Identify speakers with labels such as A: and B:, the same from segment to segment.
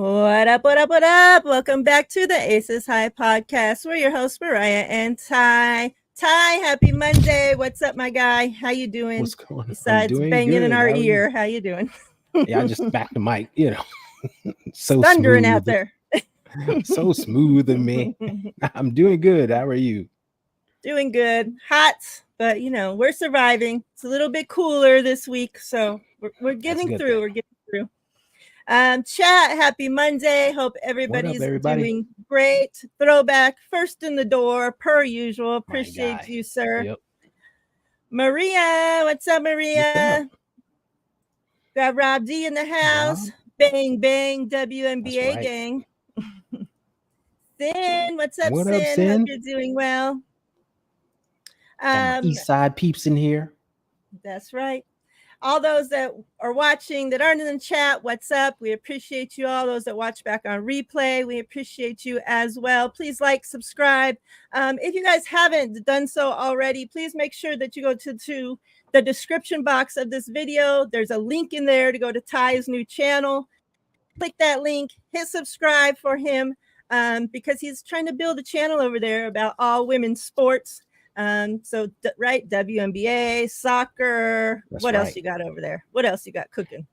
A: What up, what up, what up? Welcome back to the Aces High podcast. We're your hosts, Mariah and Ty. Ty, happy Monday. What's up, my guy? How you doing?
B: What's going on?
A: Besides banging
B: good.
A: in our ear, how you doing?
B: Yeah, I just back the mic, so
A: thundering
B: smooth.
A: out there.
B: So smooth of me. I'm doing good. How are you?
A: Doing good. Hot, but we're surviving. It's a little bit cooler this week, so we're getting through. We're getting through. Chat, happy Monday. Hope everybody's doing great. Throwback, first in the door, per usual. Appreciate you, sir.
B: Yep.
A: Maria, what's up, Maria? Got Rob D in the house. Rob? Bang, bang, WNBA gang. Sin, what's up,
B: what
A: Sin?
B: Up, Sin?
A: Hope you're doing well.
B: Got my East Side peeps in here.
A: That's right. All those that are watching that aren't in the chat, what's up? We appreciate you all. Those that watch back on replay, we appreciate you as well. Please like, subscribe. If you guys haven't done so already, please make sure that you go to the description box of this video. There's a link in there to go to Ty's new channel. Click that link, hit subscribe for him because he's trying to build a channel over there about all women's sports. WNBA, soccer. What else you got over there? What else you got cooking?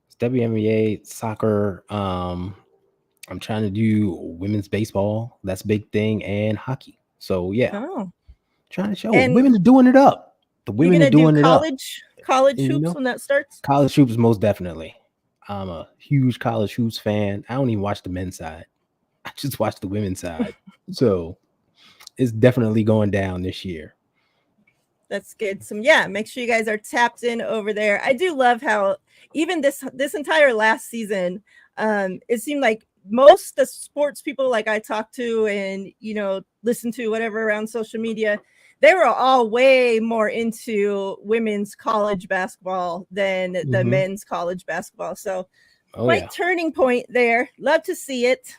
B: It's WNBA, soccer. I'm trying to do women's baseball. That's a big thing, and hockey. So yeah, trying to show women are doing it up. The women are doing it up.
A: College hoops when that starts.
B: College hoops, most definitely. I'm a huge college hoops fan. I don't even watch the men's side. I just watch the women's side. So it's definitely going down this year.
A: That's good. So make sure you guys are tapped in over there. I do love how even this entire last season, it seemed like most the sports people like I talked to and listen to whatever around social media, they were all way more into women's college basketball than the men's college basketball. So turning point there. Love to see it.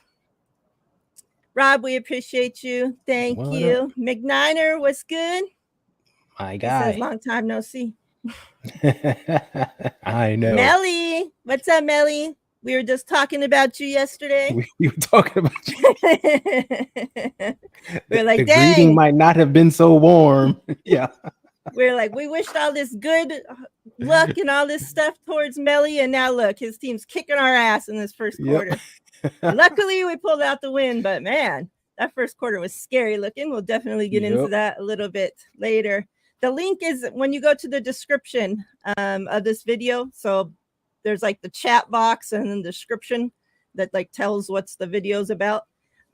A: Rob, we appreciate you. Thank you. McNiner, what's good?
B: My guy.
A: He says, long time no see.
B: I know.
A: Melly, what's up, Melly? We were just talking about you yesterday.
B: We were talking about you.
A: We're like,
B: the
A: dang.
B: greeting might not have been so warm. Yeah.
A: We're like, we wished all this good luck and all this stuff towards Melly, and now look, his team's kicking our ass in this first quarter. Luckily, we pulled out the win, but man, that first quarter was scary looking. We'll definitely get into that a little bit later. The link is when you go to the description of this video. So there's like the chat box and then the description that like tells what's the video's about.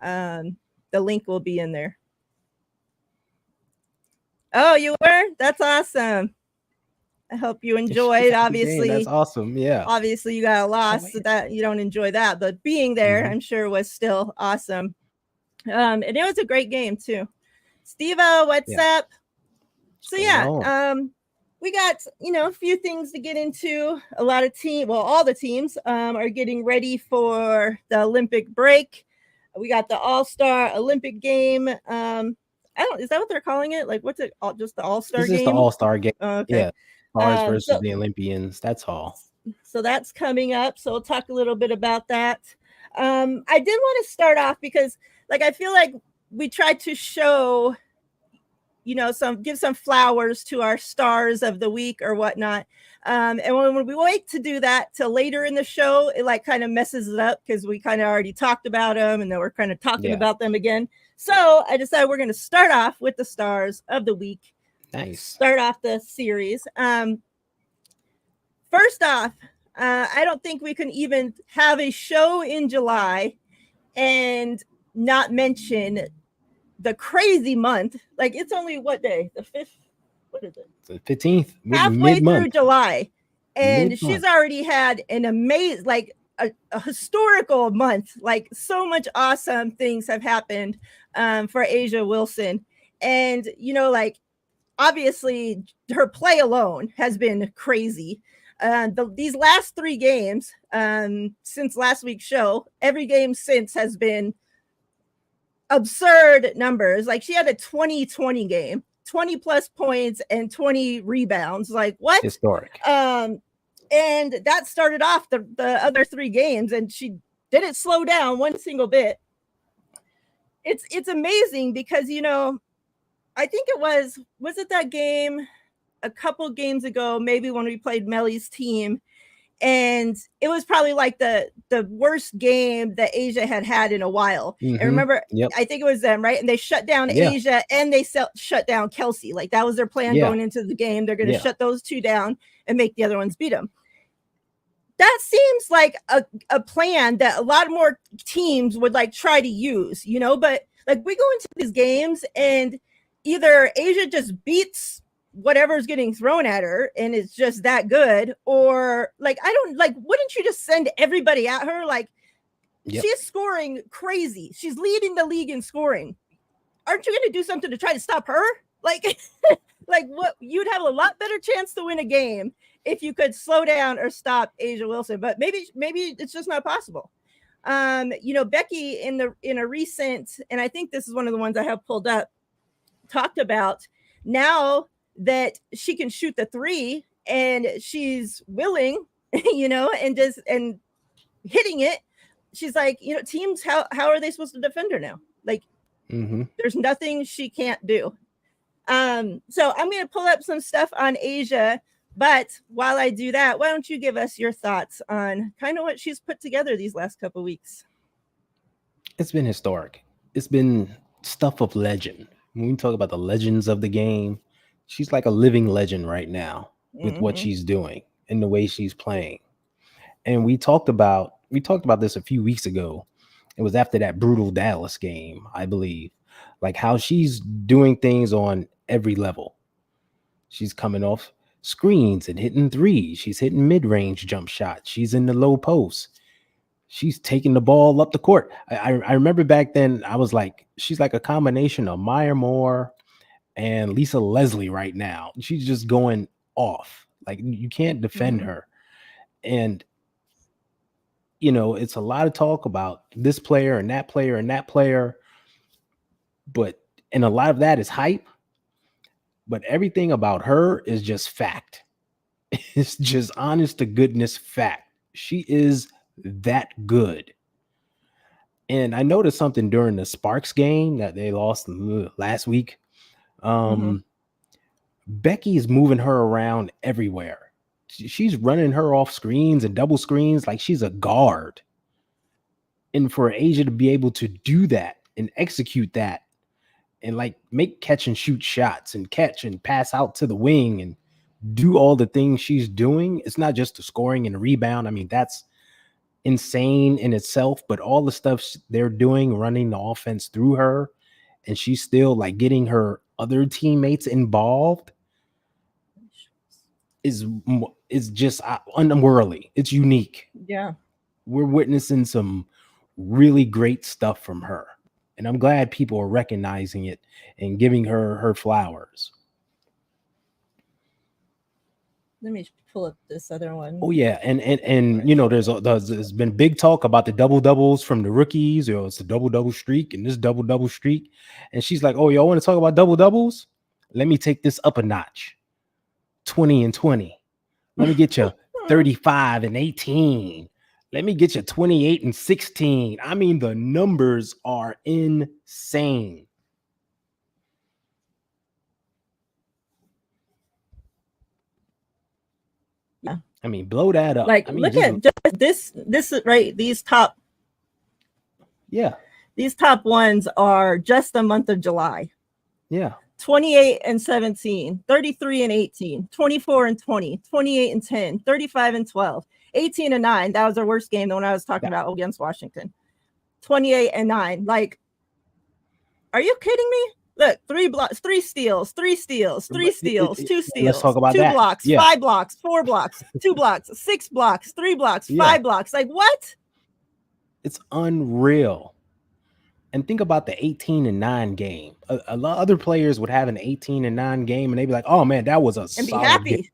A: The link will be in there. Oh, you were? That's awesome. I hope you enjoyed. Obviously,
B: that's awesome. Yeah.
A: Obviously, you got a loss, so that you don't enjoy that. But being there, I'm sure, was still awesome. And it was a great game too. Steve-O, what's up? So we got a few things to get into. A lot of all the teams are getting ready for the Olympic break. We got the All-Star Olympic game. Is that what they're calling it? Like, what's it? Just the All-Star game?
B: This is the All-Star game.
A: Okay.
B: Yeah. Stars versus the Olympians. That's all.
A: So that's coming up. So we'll talk a little bit about that. I did want to start off because, I feel like we tried to show, give some flowers to our stars of the week or whatnot. And when we wait to do that till later in the show, it kind of messes it up because we kind of already talked about them and then we're kind of talking about them again. So I decided we're going to start off with the stars of the week.
B: Nice.
A: Start off the series. First off, I don't think we can even have a show in July and not mention the crazy month. It's only what day? The 5th? What is it?
B: The 15th.
A: Halfway through July. And she's already had an amazing, a historical month. So much awesome things have happened for Asia Wilson. And, obviously her play alone has been crazy. These last 3 games since last week's show, every game since has been absurd numbers. She had a 20-20 game, 20 plus points and 20 rebounds. What?
B: Historic.
A: And that started off the other 3 games, and she didn't slow down one single bit. It's amazing because, you know, I think was it that game a couple games ago, maybe when we played Melly's team, and it was probably like the worst game that Asia had in a while. And remember, I think it was them, right? And they shut down Asia and they shut down Kelsey. Like that was their plan going into the game. They're going to shut those two down and make the other ones beat them. That seems like a plan that a lot more teams would like try to use, you know, but like we go into these games and either Asia just beats whatever's getting thrown at her and it's just that good, or like I don't like, wouldn't you just send everybody at her? Like she's scoring crazy, she's leading the league in scoring. Aren't you going to do something to try to stop her? Like like what, you'd have a lot better chance to win a game if you could slow down or stop Asia Wilson, but maybe it's just not possible. You know, Becky in a recent, and I think this is one of the ones I have pulled up, talked about now that she can shoot the three and she's willing, you know, and hitting it. She's like, you know, teams, how are they supposed to defend her now? Like, there's nothing she can't do. So I'm going to pull up some stuff on Asia. But while I do that, why don't you give us your thoughts on kind of what she's put together these last couple of weeks?
B: It's been historic. It's been stuff of legend. When we talk about the legends of the game, she's like a living legend right now with what she's doing and the way she's playing. And we talked about this a few weeks ago. It was after that brutal Dallas game, I believe, like how she's doing things on every level. She's coming off screens and hitting threes. She's hitting mid-range jump shots. She's in the low post. She's taking the ball up the court. I remember back then I was like, she's like a combination of Maya Moore and Lisa Leslie right now. She's just going off. Like you can't defend her. And you know, it's a lot of talk about this player and that player and that player, and a lot of that is hype. But everything about her is just fact. It's just honest to goodness fact. She is that good. And I noticed something during the Sparks game that they lost last week. Becky's moving her around everywhere. She's running her off screens and double screens like she's a guard. And for Asia to be able to do that and execute that and like make catch and shoot shots and catch and pass out to the wing and do all the things she's doing, it's not just the scoring and the rebound. I mean, that's insane in itself, but all the stuff they're doing, running the offense through her, and she's still like getting her other teammates involved is just unworldly. It's unique.
A: Yeah.
B: We're witnessing some really great stuff from her. And I'm glad people are recognizing it and giving her flowers.
A: Let me pull up this other one.
B: Oh yeah, and you know, there's been big talk about the double doubles from the rookies. You know, it's a double streak and this double streak. And she's like, "Oh, y'all want to talk about double doubles? Let me take this up a notch. 20 and 20. Let me get you 35 and 18. Let me get you 28 and 16. I mean, the numbers are insane."
A: Yeah.
B: I mean, blow that up.
A: Like,
B: I mean,
A: look at just this right. These top.
B: Yeah.
A: These top ones are just the month of July.
B: Yeah.
A: 28 and 17, 33 and 18, 24 and 20, 28 and 10, 35 and 12, 18 and 9. That was our worst game, the one I was talking about against Washington. 28 and 9. Like, are you kidding me? Look, 3 blocks, 3 steals, 3 steals, 3 steals, 2 steals,
B: let's talk about
A: 2
B: that.
A: blocks, 5 blocks, 4 blocks, 2 blocks, 6 blocks, 3 blocks, 5 blocks. Like, what?
B: It's unreal. And think about the 18 and 9 game. A lot of other players would have an 18 and 9 game and they'd be like, "Oh man, that was a
A: and be
B: solid
A: happy.
B: Game.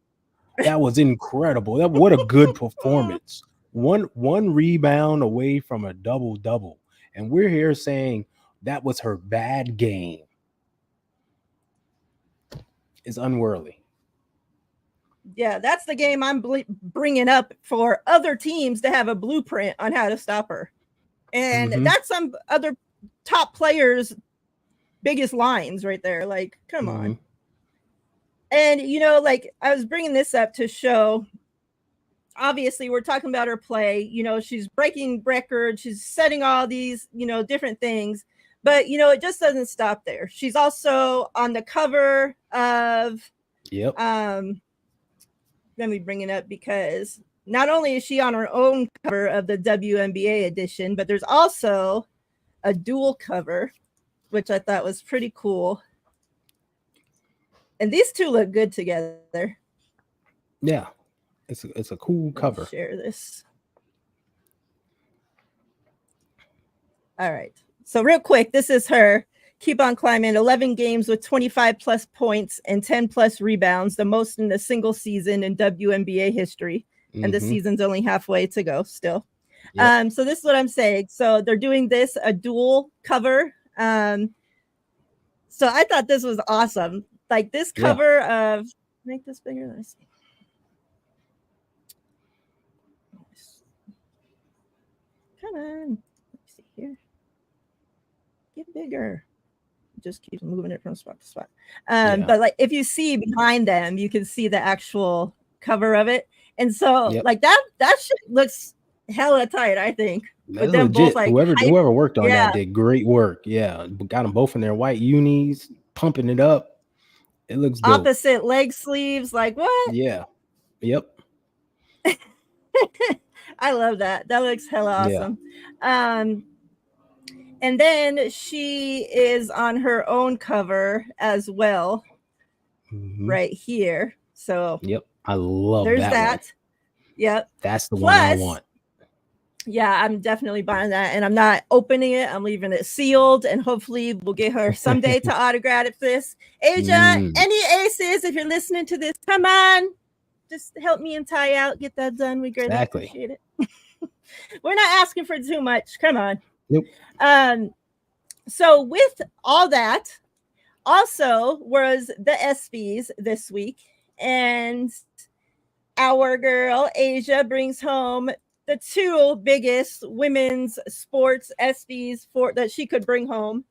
B: That was incredible. What a good performance. One rebound away from a double-double. And we're here saying that was her bad game. It's unworldly.
A: Yeah, that's the game I'm bringing up for other teams to have a blueprint on how to stop her. And that's some other top players' biggest lines right there. Like, come on. And, you know, like I was bringing this up to show, obviously we're talking about her play, you know, she's breaking records, she's setting all these, you know, different things, but, you know, it just doesn't stop there. She's also on the cover of, let me bring it up, because not only is she on her own cover of the WNBA edition, but there's also a dual cover, which I thought was pretty cool. And these two look good together.
B: Yeah, it's a cool cover.
A: Share this. All right. So real quick, this is her. Keep on climbing. 11 games with 25 plus points and 10 plus rebounds, the most in a single season in WNBA history. And the season's only halfway to go still. So this is what I'm saying. So they're doing this, a dual cover. So I thought this was awesome. Like this cover of, make this bigger. Let me see. Come on. Let me see here. Get bigger. Just keep moving it from spot to spot. But like if you see behind them, you can see the actual cover of it. And so like that shit looks hella tight, I think.
B: That's with them legit. Both, like, whoever worked on that did great work. Yeah. Got them both in their white unis, pumping it up. It looks dope.
A: Opposite leg sleeves, like what?
B: Yeah. Yep.
A: I love that. That looks hella awesome. And then she is on her own cover as well, right here. So
B: I love
A: there's that. Yep.
B: That's the one I want.
A: Yeah, I'm definitely buying that. And I'm not opening it. I'm leaving it sealed. And hopefully we'll get her someday to autograph this. Asia, any aces, if you're listening to this, come on. Just help me and Ty out. Get that done. We greatly appreciate it. We're not asking for too much. Come on.
B: Nope.
A: So with all that, also was the ESPYs this week. And our girl, Asia, brings home the two biggest women's sports ESPYs that she could bring home.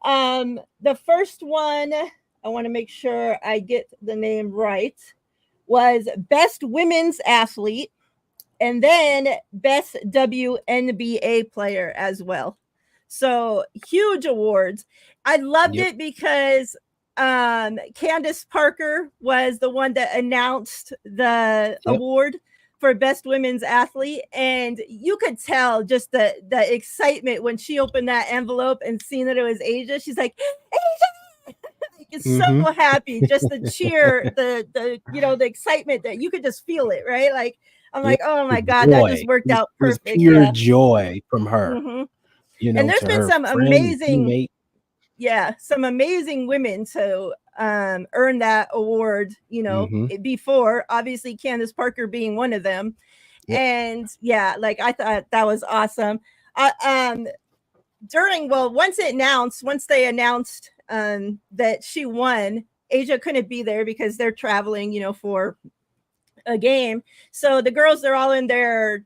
A: The first one, I want to make sure I get the name right, was Best Women's Athlete, and then Best WNBA Player as well. So huge awards. I loved it because Candace Parker was the one that announced the award for Best Women's Athlete, and you could tell just the excitement when she opened that envelope and seen that it was Asia. She's like, Asia! Like, so happy, just the cheer, the you know, the excitement that you could just feel it, right? Like I'm like, oh my god, that just worked out perfect.
B: It was pure joy from her. You know,
A: and there's been some amazing, some amazing women to earn that award, you know, before, obviously Candace Parker being one of them. And like I thought that was awesome. Once they announced that she won, Asia couldn't be there because they're traveling, you know, for a game. So the girls, they're all in the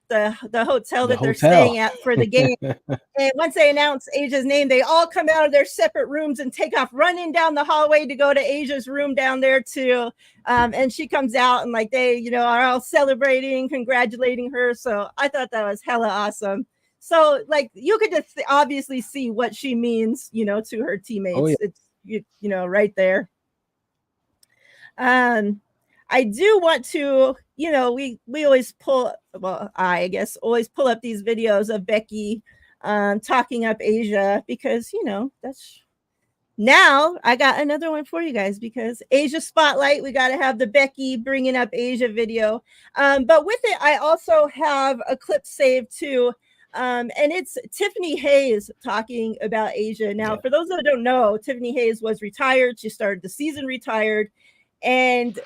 A: hotel that they're staying at for the game. And once they announce Asia's name, they all come out of their separate rooms and take off running down the hallway to go to Asia's room down there too. And she comes out and like they, you know, are all celebrating, congratulating her. So I thought that was hella awesome. So like you could just obviously see what she means, you know, to her teammates. It's you know, right there. I do want to, you know, we always I guess always pull up these videos of Becky talking up Asia because, you know, now I got another one for you guys because Asia Spotlight, we got to have the Becky bringing up Asia video. But with it, I also have a clip saved too. And it's Tiffany Hayes talking about Asia. Now, for those that don't know, Tiffany Hayes was retired. She started the season retired. And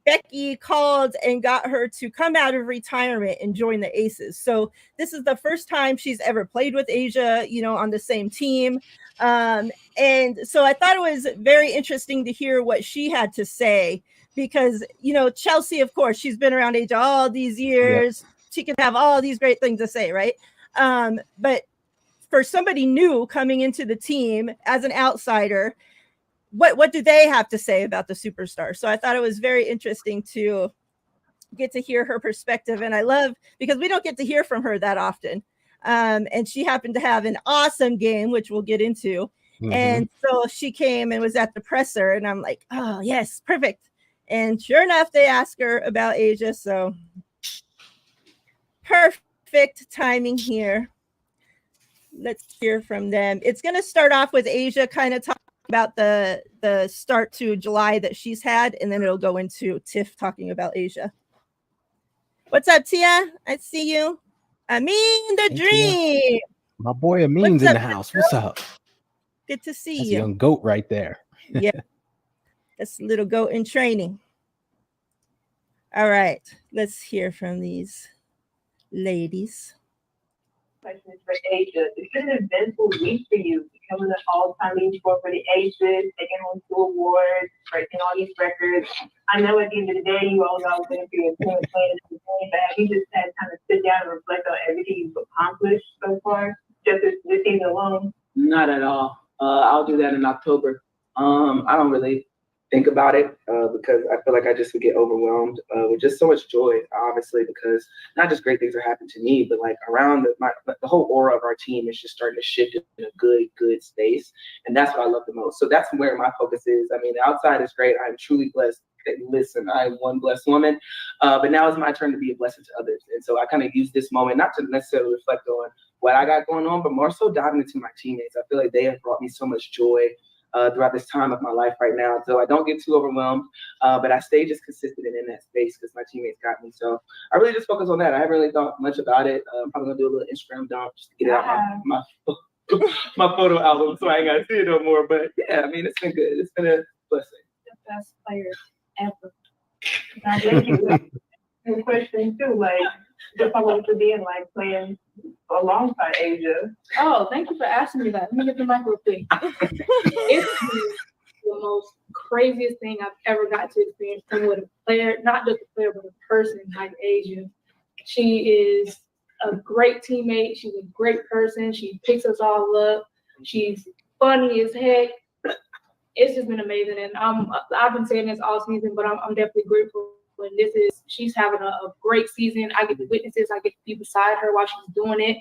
A: Becky called and got her to come out of retirement and join the Aces. So this is the first time she's ever played with Asia, you know, on the same team. And so I thought it was very interesting to hear what she had to say because, you know, Chelsea, of course, she's been around Asia all these years. She can have all these great things to say, right? But for somebody new coming into the team as an outsider, what do they have to say about the superstar? So I thought it was very interesting to get to hear her perspective. And I love, because we don't get to hear from her that often. And she happened to have an awesome game, which we'll get into. Mm-hmm. And so she came and was at the presser, and I'm like, oh, yes, perfect. And sure enough, they asked her about Asia. So perfect timing here. Let's hear from them. It's going to start off with Asia kind of talking about the start to July that she's had, and then it'll go into Tiff talking about Asia. What's up, Tia? I see you. Amin the Dream.
B: Tia. My boy Amin's in the house. What's up?
A: Good to see
B: That's
A: you.
B: A young goat right there.
A: Yeah. That's a little goat in training. All right. Let's hear from these ladies.
C: Question is for Asia. It's been an eventful week for you, becoming the all-time leading scorer for the Aces, taking home 2 awards, breaking all these records. I know at the end of the day, you always been for your team playing the game, but have you just had time to sit down and reflect on everything you've accomplished so far, just this season alone?
D: Not at all. I'll do that in October. I don't really think about it because I feel like I just would get overwhelmed with just so much joy, obviously, because not just great things are happening to me, but like around the whole aura of our team is just starting to shift in a good space. And that's what I love the most. So that's where my focus is. I mean, the outside is great. I'm truly blessed. Listen, I'm one blessed woman, but now it's my turn to be a blessing to others. And so I kind of use this moment not to necessarily reflect on what I got going on, but more so diving into my teammates. I feel like they have brought me so much joy throughout this time of my life right now. So I don't get too overwhelmed, but I stay just consistent and in that space because my teammates got me. So I really just focus on that. I haven't really thought much about it. I'm probably gonna do a little Instagram dump just to get it out my photo album so I ain't gotta see it no more. But yeah, I mean, it's been good. It's been a blessing.
C: The best player ever. I thank you. Good question too, like just how long to being like playing alongside Asia.
E: Oh, thank you for asking me that. Let me get the mic real quick. It's the most craziest thing I've ever got to experience playing with a player, not just a player, but a person like Asia. She is a great teammate. She's a great person. She picks us all up. She's funny as heck. It's just been amazing, and I've been saying this all season, but I'm definitely grateful. And she's having a great season. I get to witness this. I get to be beside her while she's doing it,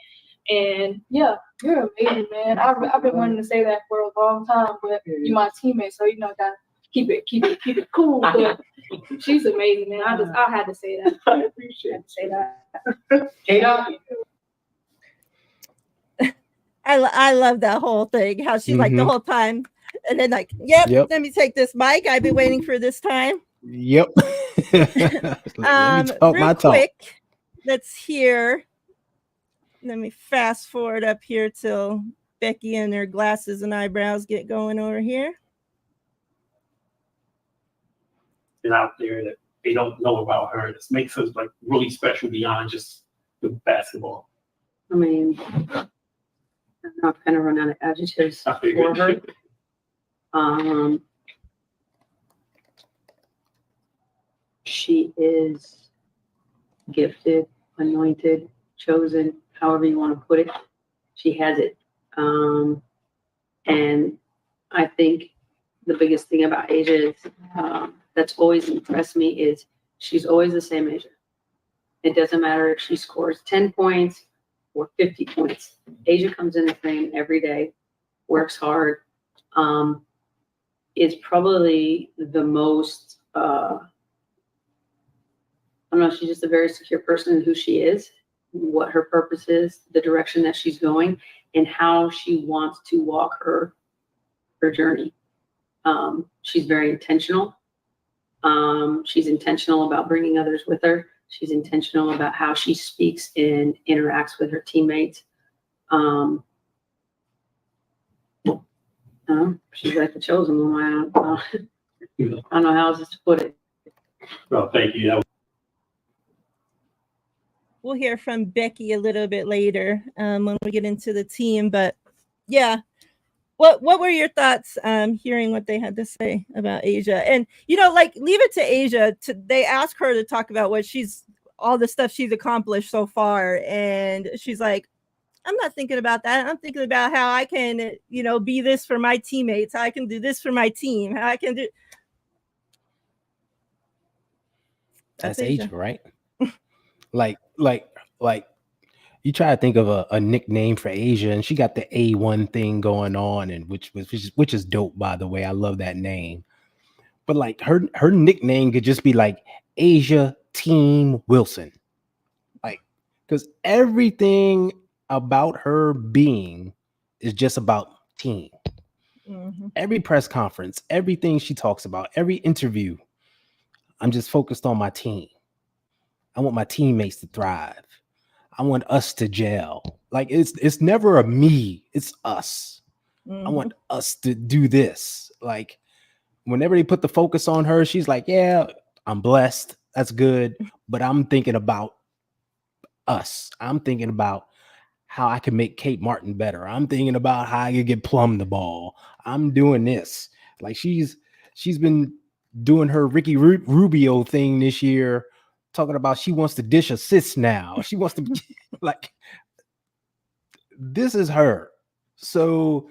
E: and yeah, you're amazing, man. I've been wanting to say that for a long time, but you're my teammate, so you know, gotta keep it cool. But she's amazing, man. I had to say that.
D: I appreciate
E: that.
A: I love that whole thing. How she like the whole time. And then like, yep, let me take this mic. I've been waiting for this time.
B: Yep.
A: Real quick, let's hear. Let me fast forward up here till Becky and her glasses and eyebrows get going over here.
F: And out there that they don't know about her. This makes us like really special beyond just the basketball.
G: I mean, I'm not gonna run out of adjectives for her. She is gifted, anointed, chosen, however you want to put it. She has it. And I think the biggest thing about Asia is that's always impressed me is she's always the same Asia. It doesn't matter if she scores 10 points or 50 points. Asia comes in the frame every day, works hard. Is probably the most, I don't know, she's just a very secure person in who she is, what her purpose is, the direction that she's going, and how she wants to walk her journey. She's very intentional. She's intentional about bringing others with her. She's intentional about how she speaks and interacts with her teammates. She's like the chosen one. I don't know how else to put it.
F: Well, thank you.
A: We'll hear from Becky a little bit later when we get into the team. But yeah, what were your thoughts hearing what they had to say about Asia? And you know, like leave it to Asia. They ask her to talk about all the stuff she's accomplished so far, and she's like, I'm not thinking about that. I'm thinking about how I can, be this for my teammates. How I can do this for my team. How I can do.
B: That's Asia, right? like you try to think of a nickname for Asia, and she got the A1 thing going on, and which is dope, by the way. I love that name. But like her nickname could just be like Asia Team Wilson. Like, because everything about her being is just about team. Mm-hmm. Every press conference, everything she talks about, every interview, I'm just focused on my team. I want my teammates to thrive. I want us to gel. Like it's never a me, it's us. Mm-hmm. I want us to do this. Like whenever they put the focus on her, she's like, yeah, I'm blessed. That's good. But I'm thinking about us. I'm thinking about how I can make Kate Martin better. I'm thinking about how I can get Plum the ball. I'm doing this. Like she's been doing her Ricky Rubio thing this year, talking about she wants to dish assists now. She wants to like, this is her. So,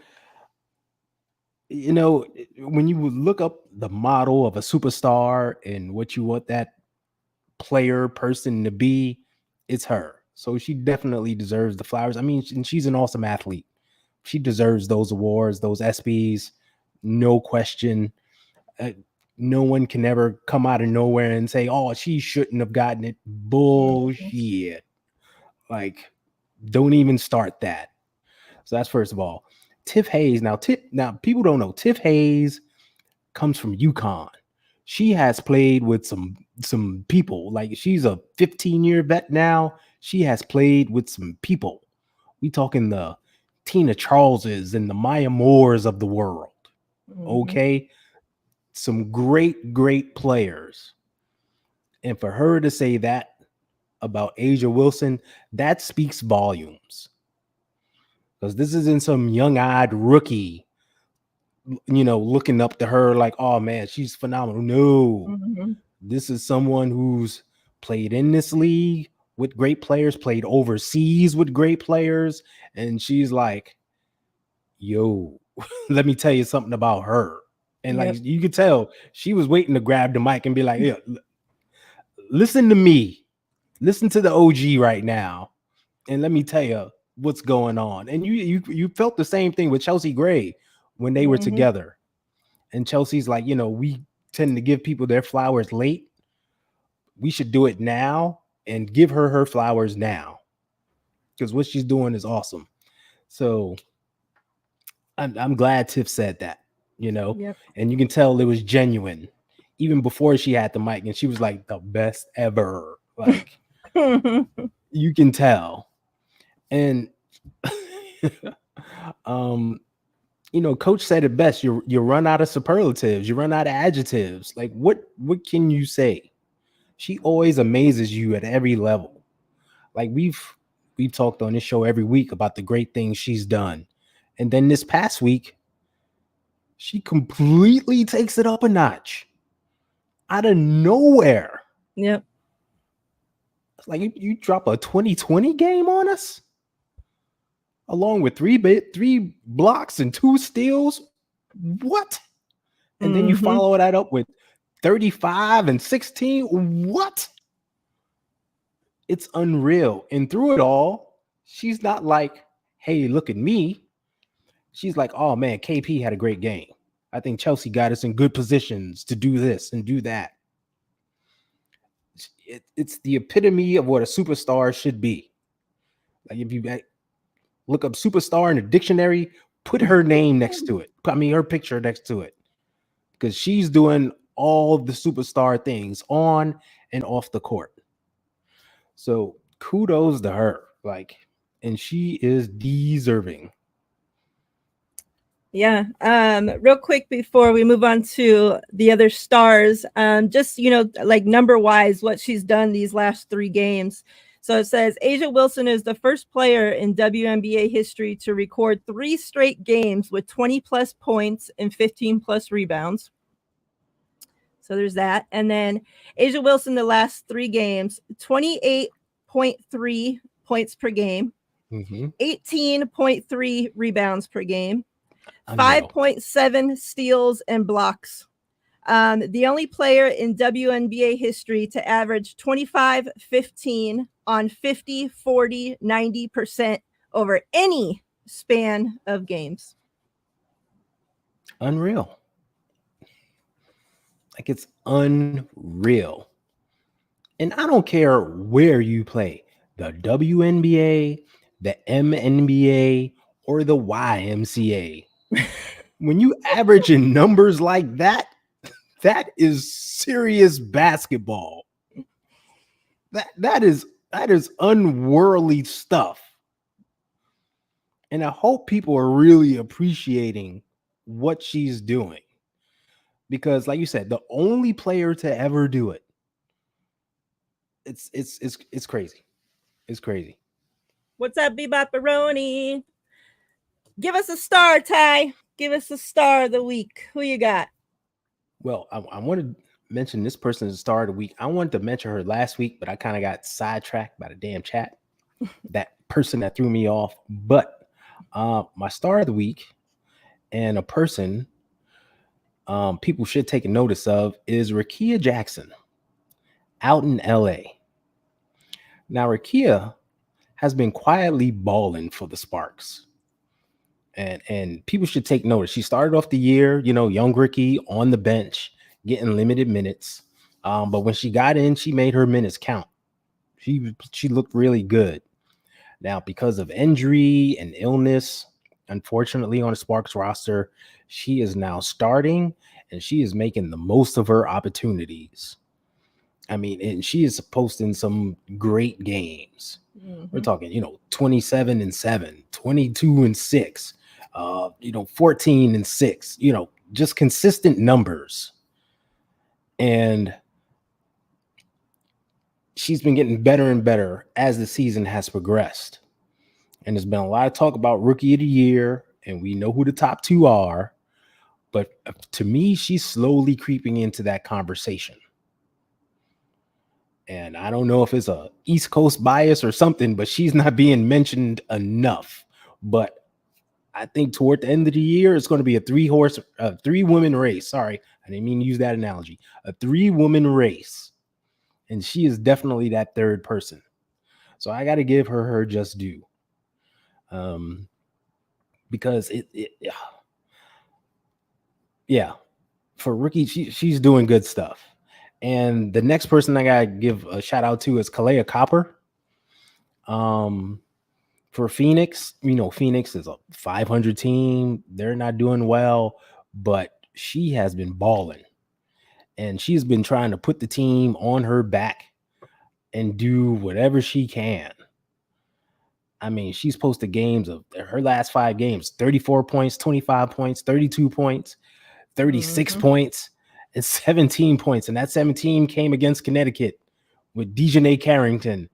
B: when you look up the model of a superstar and what you want that person to be, it's her. So she definitely deserves the flowers. I mean, she's an awesome athlete. She deserves those awards, those ESPYs, no question. No one can ever come out of nowhere and say, oh, she shouldn't have gotten it. Bullshit. Like, don't even start that. So that's first of all. Tiff Hayes. Now people don't know. Tiff Hayes comes from UConn. She has played with some people. Like, she's a 15-year vet now. She has played with some people. We talking the Tina Charleses and the Maya Moores of the world. Mm-hmm. Okay. Some great players. And for her to say that about Asia Wilson, that speaks volumes. Because this isn't some young-eyed rookie, looking up to her like, oh man, she's phenomenal. No, mm-hmm. This is someone who's played in this league with great players, played overseas with great players. And she's like, yo, let me tell you something about her. And like, you could tell she was waiting to grab the mic and be like, yeah, listen to me. Listen to the OG right now. And let me tell you what's going on. And you felt the same thing with Chelsea Gray when they were together. And Chelsea's like, we tend to give people their flowers late. We should do it now and give her flowers now, because what she's doing is awesome. So I'm glad Tiff said that, and you can tell it was genuine even before she had the mic, and she was like, the best ever. Like, you can tell. And Coach said it best. You run out of superlatives, you run out of adjectives. Like, what can you say? She always amazes you at every level. Like, we've talked on this show every week about the great things she's done. And then this past week, she completely takes it up a notch out of nowhere.
A: Yep.
B: It's like you drop a 2020 game on us, along with three blocks and 2 steals. What? And then you follow that up with 35 and 16. What? It's unreal. And through it all, she's not like, hey, look at me. She's like, oh man, KP had a great game. I think Chelsea got us in good positions to do this and do that. It's the epitome of what a superstar should be. Like, if you look up superstar in a dictionary, put her name next to it. Her picture next to it. Because she's doing all the superstar things on and off the court. So kudos to her. Like, and she is deserving.
A: Yeah. Real quick before we move on to the other stars, just, like number wise, what she's done these last 3 games. So it says Asia Wilson is the first player in WNBA history to record 3 straight games with 20 plus points and 15 plus rebounds. So there's that. And then Asia Wilson, the last 3 games, 28.3 points per game. 18.3 rebounds per game,
B: Unreal.
A: 5.7 steals and blocks. The only player in WNBA history to average 25-15 on 50, 40, 90% over any span of games.
B: Unreal. Like, it's unreal. And I don't care where you play, the WNBA, the MNBA, or the YMCA. When you average in numbers like that, that is serious basketball. That is unworldly stuff. And I hope people are really appreciating what she's doing. Because, like you said, the only player to ever do it. It's crazy. It's crazy.
A: What's up, Bebop Baroni? Give us a star, Ty. Give us a star of the week. Who you got?
B: Well, I wanted to mention this person as a star of the week. I wanted to mention her last week, but I kind of got sidetracked by the damn chat. That person that threw me off. But my star of the week and a person people should take a notice of is Rakia Jackson out in LA. Now, Rakia has been quietly balling for the Sparks. And people should take notice. She started off the year, young Ricky on the bench, getting limited minutes. But when she got in, she made her minutes count. She looked really good. Now, because of injury and illness, unfortunately, on the Sparks roster, she is now starting and she is making the most of her opportunities. I mean, and she is posting some great games. We're talking, 27-7, 22-6, 14-6, just consistent numbers. And she's been getting better and better as the season has progressed. And there's been a lot of talk about Rookie of the Year, and we know who the top two are. But to me, she's slowly creeping into that conversation. And I don't know if it's a East Coast bias or something, but she's not being mentioned enough. But I think toward the end of the year, it's going to be a three-woman race. Sorry, I didn't mean to use that analogy. A three-woman race. And she is definitely that third person. So I got to give her just due. Because for Rookie, she's doing good stuff. And the next person I gotta give a shout out to is Kalea Copper. For Phoenix, Phoenix is a 500 team. They're not doing well, but she has been balling. And she's been trying to put the team on her back and do whatever she can. I mean, she's posted games of her last 5 games, 34 points, 25 points, 32 points, 36 points, and 17 points. And that 17 came against Connecticut with Dejanay Carrington.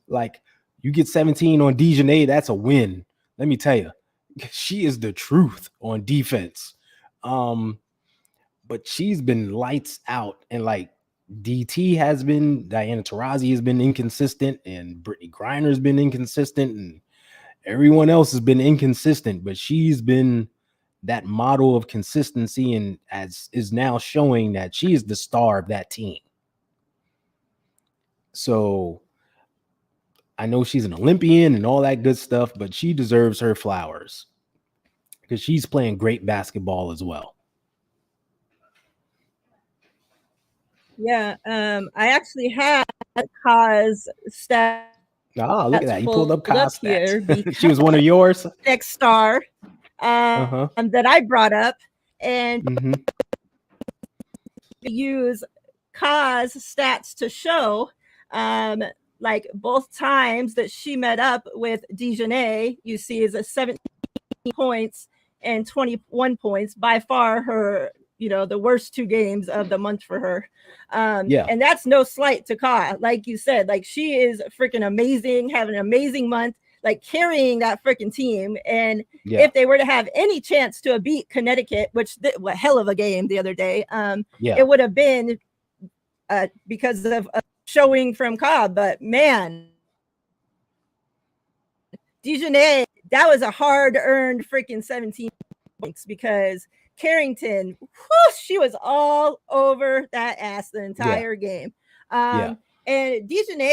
B: Like, you get 17 on Dejanay, that's a win. Let me tell you, she is the truth on defense. But she's been lights out. And like DT has been, Diana Taurasi has been inconsistent, and Brittany Griner has been inconsistent, and everyone else has been inconsistent, but she's been that model of consistency and is now showing that she is the star of that team. So I know she's an Olympian and all that good stuff, but she deserves her flowers because she's playing great basketball as well.
A: Yeah, I actually had Kaz stats.
B: Oh, look at that. You pulled up Kaz stats. She was one of yours?
A: Next star that I brought up. And use Kaz stats to show like both times that she met up with Dejanay, you see is a 17 points and 21 points, by far her, the worst 2 games of the month for her. And that's no slight to Ka. Like you said, like she is freaking amazing, having an amazing month, like carrying that freaking team. And if they were to have any chance to beat Connecticut, which a hell of a game the other day, it would have been because of showing from Ka. But man, Dejanay, that was a hard-earned freaking 17 points because Carrington, whew, she was all over that ass the entire game. And Dejanay,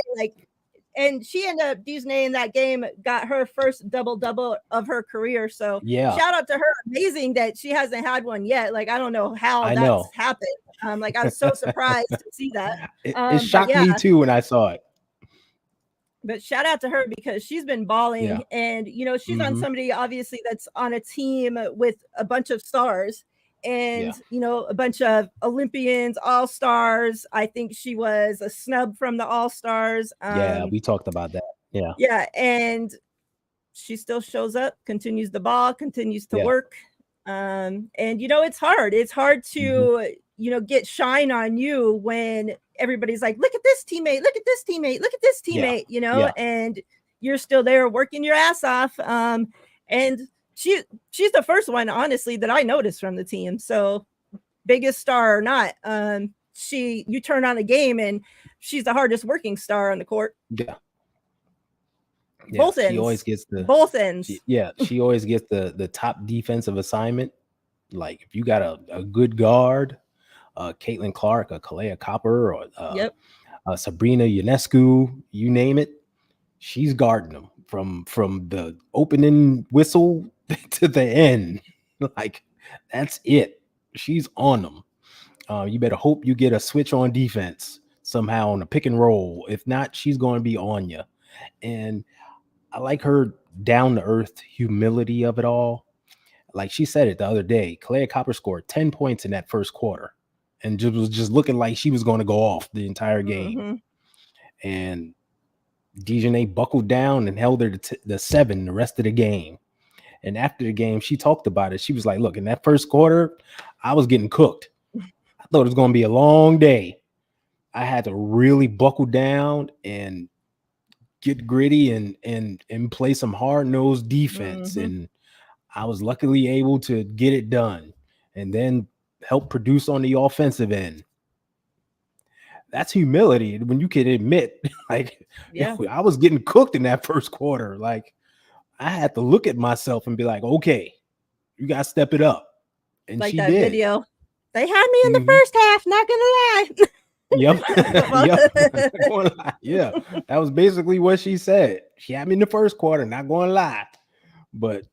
A: and she ended up Dejanay in that game got her first double of her career. So shout out to her. Amazing that she hasn't had one yet. Like, I don't know how that's happened. Like, I was so surprised to see that.
B: It shocked me too when I saw it.
A: But shout out to her because she's been balling, and she's on somebody obviously that's on a team with a bunch of stars, and a bunch of Olympians, all-stars. I think she was a snub from the all-stars.
B: We talked about that.
A: Yeah, and she still shows up, continues the ball, continues to work. And it's hard. It's hard to get shine on you when everybody's like, look at this teammate, look at this teammate, look at this teammate, and you're still there working your ass off. And she's the first one, honestly, that I noticed from the team. So biggest star or not, you turn on a game and she's the hardest working star on the court. Both ends.
B: She always gets
A: both ends.
B: She always gets the top defensive assignment. Like if you got a good guard, Caitlin Clark, a Kalea Copper, or Sabrina Ionescu, you name it, she's guarding them from the opening whistle to the end. Like that's it. She's on them. You better hope you get a switch on defense somehow on a pick and roll. If not, she's going to be on you. And I like her down to earth humility of it all. Like she said it the other day, Kalea Copper scored 10 points in that first quarter and was just looking like she was going to go off the entire game. And Dejanay buckled down and held her to 7 the rest of the game. And after the game, she talked about it. She was like, look, in that first quarter, I was getting cooked. I thought it was going to be a long day. I had to really buckle down and get gritty and play some hard-nosed defense. And I was luckily able to get it done and then help produce on the offensive end. That's humility when you can admit, like, I was getting cooked in that first quarter. Like, I had to look at myself and be like, okay, you got to step it up. And
A: like
B: she
A: that
B: did.
A: Video. They had me in the first half, not gonna lie.
B: Yeah, that was basically what she said. She had me in the first quarter, not going to lie. But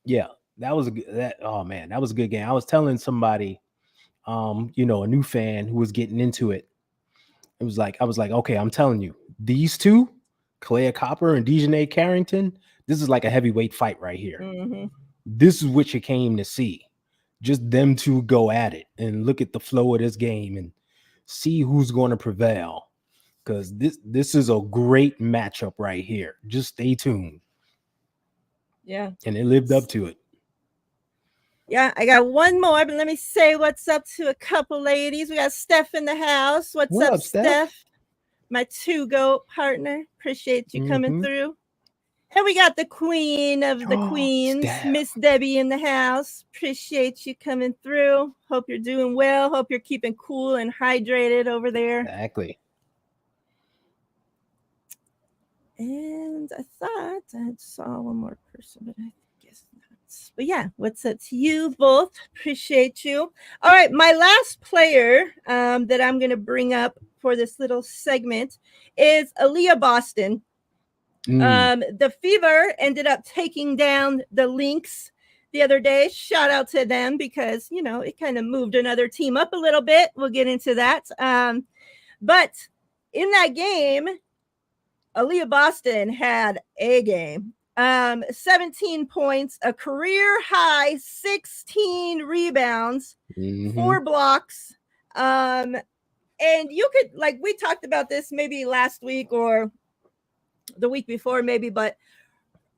B: yeah, that was a good game. I was telling somebody, a new fan who was getting into it. I was like, okay, I'm telling you, these two, Kalea Copper and Dejanay Carrington, this is like a heavyweight fight right here. This is what you came to see. Just them two go at it and look at the flow of this game and see who's going to prevail. Because this is a great matchup right here. Just stay tuned.
A: Yeah.
B: And it lived up to it.
A: Yeah, I got one more, but let me say what's up to a couple ladies. We got Steph in the house. What's up, Steph? My 2GOAT partner. Appreciate you coming through. And we got the queen of the queens, Miss Debbie in the house. Appreciate you coming through. Hope you're doing well. Hope you're keeping cool and hydrated over there.
B: Exactly.
A: And I thought I saw one more person, but I guess not. But yeah, what's up to you both? Appreciate you. All right, my last player that I'm going to bring up for this little segment is Aaliyah Boston. The Fever ended up taking down the Lynx the other day. Shout out to them because, it kind of moved another team up a little bit. We'll get into that. But in that game, Aaliyah Boston had a game. 17 points, a career high 16 rebounds, 4 blocks. And you could, like, we talked about this maybe last week or the week before maybe, but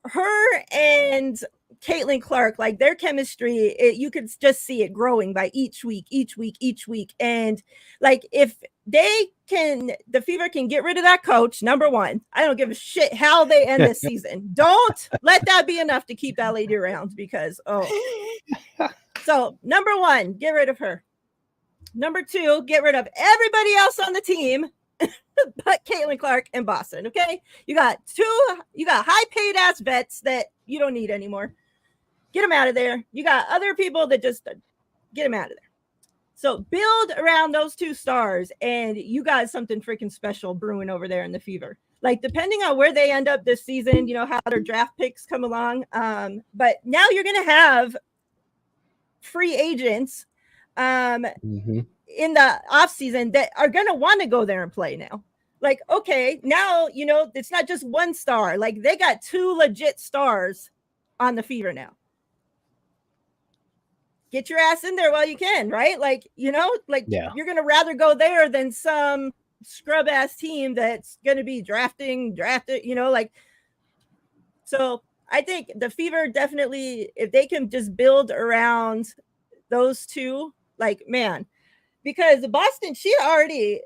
A: her and Caitlin Clark, like their chemistry, you could just see it growing by each week. And like, if the Fever can get rid of that coach, number one, I don't give a shit how they end this season. Don't let that be enough to keep that lady around because, so number one, get rid of her. Number two, get rid of everybody else on the team. but Caitlin Clark and Boston. Okay, you got high paid ass vets that you don't need anymore. Get them out of there. You got other people that just get them out of there. So build around those two stars, and you got something freaking special brewing over there in the Fever. Like, depending on where they end up this season, you know, how their draft picks come along. But now you're going to have free agents in the offseason that are going to want to go there and play now. Like, okay, now, you know, it's not just one star. Like, they got two legit stars on the Fever now. Get your ass in there while you can, right? Like, you know, like you're going to rather go there than some scrub ass team that's going to be drafted, you know, like. So I think the Fever definitely, if they can just build around those two, like, man, because Boston, she already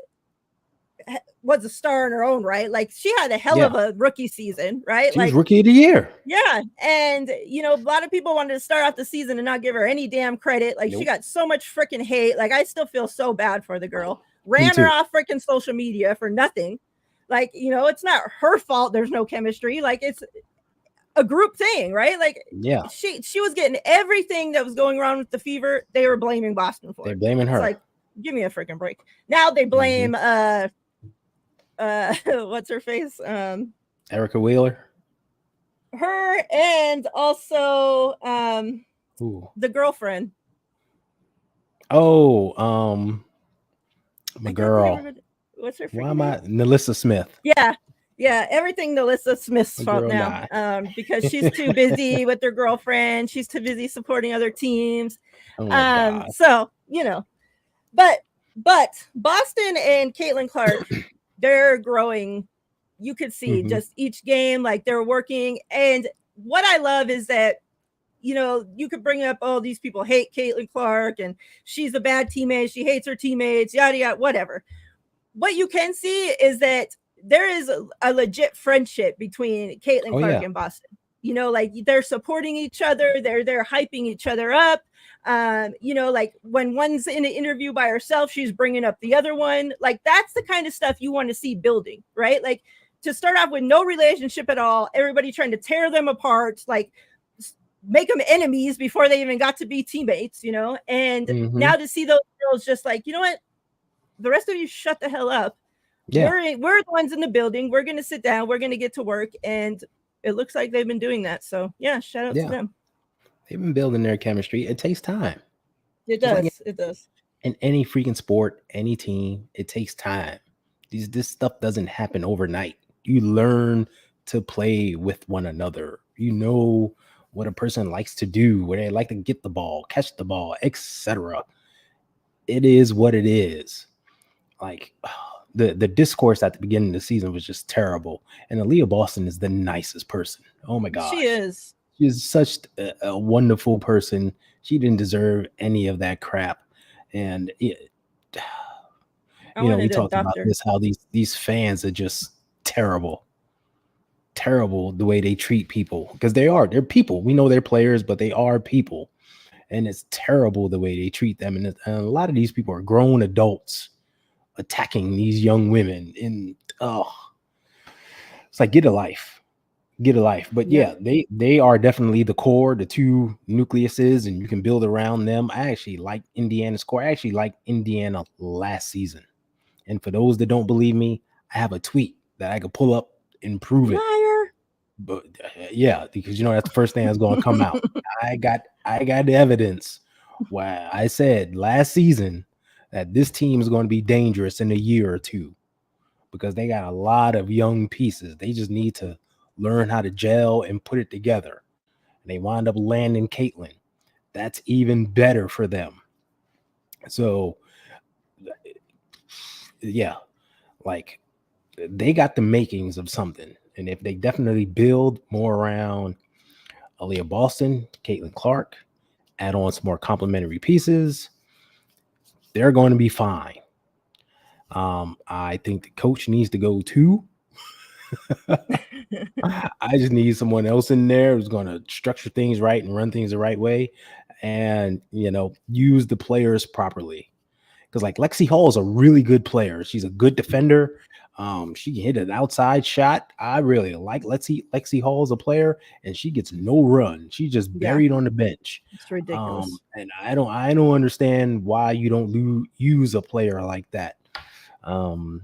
A: was a star in her own right. Like, she had a hell of a rookie season, right?
B: She was rookie of the year.
A: Yeah. And, you know, a lot of people wanted to start off the season and not give her any damn credit. Like, she got so much freaking hate. Like, I still feel so bad for the girl. Ran her off freaking social media for nothing. Like, you know, it's not her fault there's no chemistry. Like, it's a group thing, right? Like, she was getting everything that was going wrong with the Fever. They were blaming Boston for.
B: They're blaming her.
A: It's like, give me a freaking break. Now they blame what's her face?
B: Erica Wheeler.
A: Her, and also the girlfriend.
B: Oh, my girl.
A: What's her?
B: Why am I Nalissa Smith?
A: Yeah, everything Nalissa Smith's fault now. Because she's too busy with her girlfriend. She's too busy supporting other teams. So, you know, but Boston and Caitlin Clark, they're growing. You could see just each game, like, they're working. And what I love is that, you know, you could bring up, oh, these people hate Caitlin Clark and she's a bad teammate. She hates her teammates, yada, yada, whatever. What you can see is that there is a legit friendship between Caitlin Clark and Boston. You know, like, they're supporting each other. They're hyping each other up. You know, like, when one's in an interview by herself, she's bringing up the other one. Like, that's the kind of stuff you want to see building, right? Like, to start off with no relationship at all, everybody trying to tear them apart, like, make them enemies before they even got to be teammates, you know? And now to see those girls just like, you know what? The rest of you shut the hell up. Yeah. We're the ones in the building. We're going to sit down. We're going to get to work. And it looks like they've been doing that. So, yeah, shout out to them.
B: They've been building their chemistry. It takes time.
A: It does. It does.
B: In any freaking sport, any team, it takes time. This stuff doesn't happen overnight. You learn to play with one another. You know what a person likes to do, where they like to get the ball, catch the ball, etc. It is what it is. Like, the discourse at the beginning of the season was just terrible. And Aaliyah Boston is the nicest person. Oh my God.
A: She is.
B: She's such a wonderful person. She didn't deserve any of that crap. And you know, we talked about this, how these fans are just terrible the way they treat people, because they're people. We know they're players, but they are people, and it's terrible the way they treat them. And a lot of these people are grown adults attacking these young women. And it's like, get a life. But yeah, they are definitely the core, the two nucleuses, and you can build around them. I actually like Indiana's core. I actually like Indiana last season. And for those that don't believe me, I have a tweet that I could pull up and prove it.
A: Liar.
B: But yeah, because you know that's the first thing that's going to come out. I got the evidence why I said last season that this team is going to be dangerous in a year or two, because they got a lot of young pieces. They just need to learn how to gel and put it together. And they wind up landing Caitlin. That's even better for them. So yeah, like, they got the makings of something. And if they definitely build more around Aaliyah Boston, Caitlin Clark, add on some more complementary pieces, they're going to be fine. I think the coach needs to go too. I just need someone else in there who's going to structure things right and run things the right way, and, you know, use the players properly. because like Lexi Hall is a really good player. She's a good defender. She can hit an outside shot. I really like Lexi Hall as a player, and she gets no run. She's just buried on the bench.
A: It's ridiculous.
B: And I don't understand why you don't use a player like that. And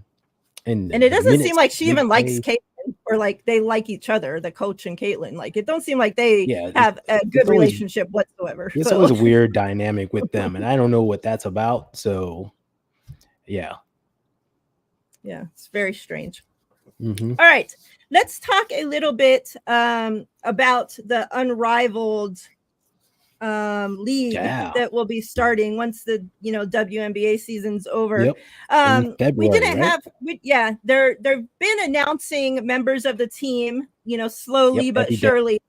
A: it doesn't seem like she even likes Caitlin, or like they like each other, the coach and Caitlin. Like it don't seem like they have a good relationship whatsoever.
B: It's always a weird dynamic with them, and I don't know what that's about. So yeah,
A: it's very strange.
B: Mm-hmm.
A: All right, let's talk a little bit about the Unrivaled league that will be starting once the WNBA season's over.
B: February,
A: we didn't have they've been announcing members of the team slowly but surely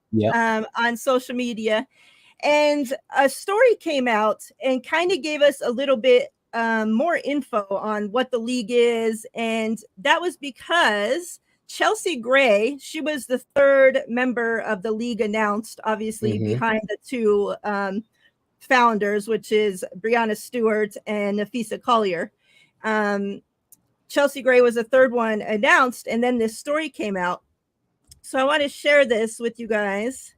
A: on social media, and a story came out and kind of gave us a little bit more info on what the league is, and that was because Chelsea Gray, she was the third member of the league announced, obviously behind the two founders, which is Brianna Stewart and Nafisa Collier. Chelsea Gray was the third one announced, and then this story came out. So I want to share this with you guys,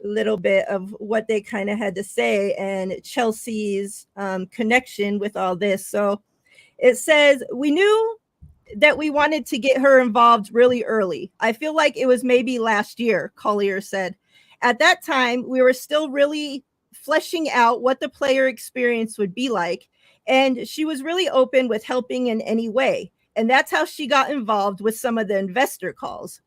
A: a little bit of what they kind of had to say and Chelsea's connection with all this. So it says, "We knew that we wanted to get her involved really early. I feel like it was maybe last year," Collier said. "At that time, we were still really fleshing out what the player experience would be like, and she was really open with helping in any way. And that's how she got involved with some of the investor calls.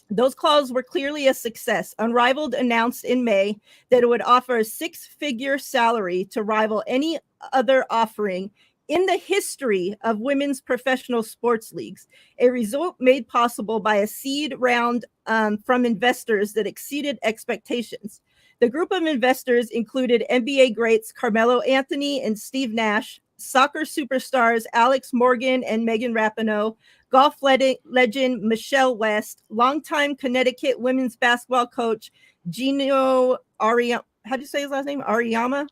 A: Those calls were clearly a success. Unrivaled announced in May that it would offer a 6-figure salary to rival any other offering in the history of women's professional sports leagues, a result made possible by a seed round from investors that exceeded expectations. The group of investors included NBA greats Carmelo Anthony and Steve Nash, soccer superstars Alex Morgan and Megan Rapinoe, golf legend Michelle West, longtime Connecticut women's basketball coach Gino Ariama. How do you say his last name? Ariama?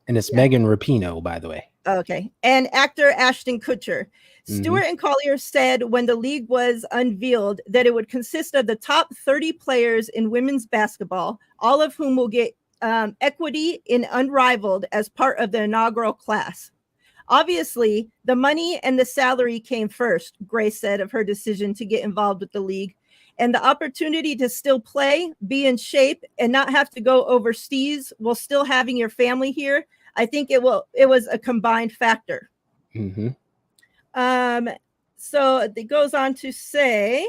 B: And it's Megan Rapinoe, by the way.
A: Okay. And actor Ashton Kutcher. Stewart and Collier said when the league was unveiled that it would consist of the top 30 players in women's basketball, all of whom will get equity in Unrivaled as part of the inaugural class. Obviously, the money and the salary came first, Gray said of her decision to get involved with the league. And the opportunity to still play, be in shape, and not have to go overseas while still having your family here, I think it was a combined factor. So it goes on to say,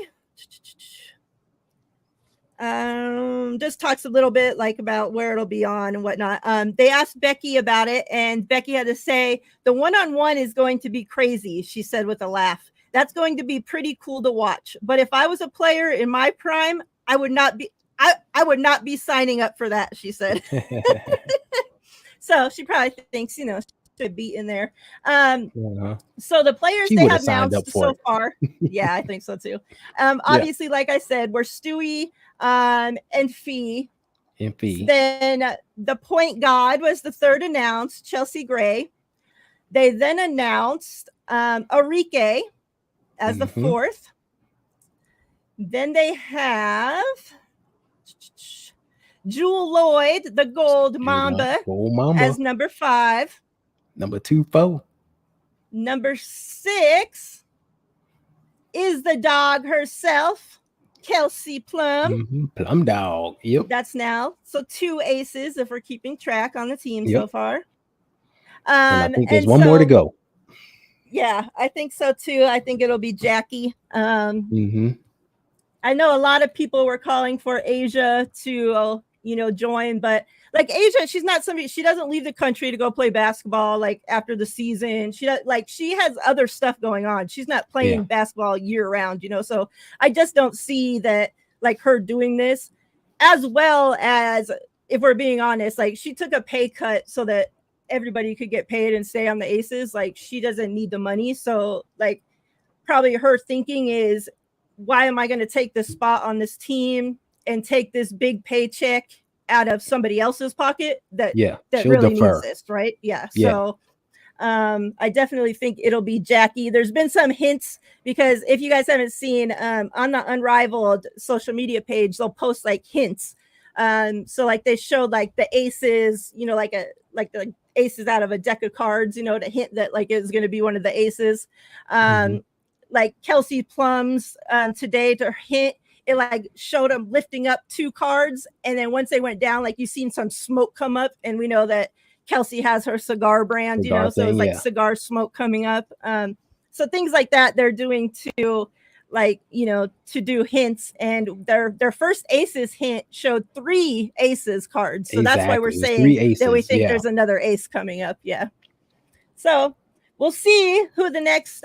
A: just talks a little bit like about where it'll be on and whatnot. They asked Becky about it, and Becky had to say, "The one-on-one is going to be crazy," she said with a laugh. "That's going to be pretty cool to watch. But if I was a player in my prime, I would not be signing up for that," she said. So she probably thinks, should be in there. So the players they have announced so far. Yeah, I think so too. Obviously, like I said, we're Stewie and Fee. Then the point guard was the third announced, Chelsea Gray. They then announced Arike as the fourth. Then they have Jewel Lloyd, the Gold Mamba, as number 5.
B: Number 24.
A: Number 6 is the dog herself, Kelsey Plum.
B: Plum dog. Yep.
A: That's now. So 2 aces if we're keeping track on the team so far.
B: And I think there's one more to go.
A: Yeah, I think so too. I think it'll be Jackie. I know a lot of people were calling for Asia to join, but like Asia, she's not somebody, she doesn't leave the country to go play basketball like after the season. She has other stuff going on. She's not playing basketball year round, so I just don't see that like her doing this, as well as, if we're being honest, like she took a pay cut so that everybody could get paid and stay on the Aces. Like she doesn't need the money. So like probably her thinking is, why am I going to take this spot on this team and take this big paycheck out of somebody else's pocket that really needs this, right? So I definitely think it'll be Jackie. There's been some hints because if you guys haven't seen on the Unrivaled social media page, they'll post like hints. So like they showed like the aces, you know, like the aces out of a deck of cards, you know, to hint that like it's going to be one of the aces. Like Kelsey Plum's today to hint, it like showed them lifting up 2 cards, and then once they went down, like you seen some smoke come up, and we know that Kelsey has her cigar brand,
B: Cigar
A: you know, so it's like cigar smoke coming up. So things like that they're doing to, like, you know, to do hints, and their first aces hint showed 3 aces cards, so that's why we're saying that we think there's another ace coming up. Yeah, so we'll see who the next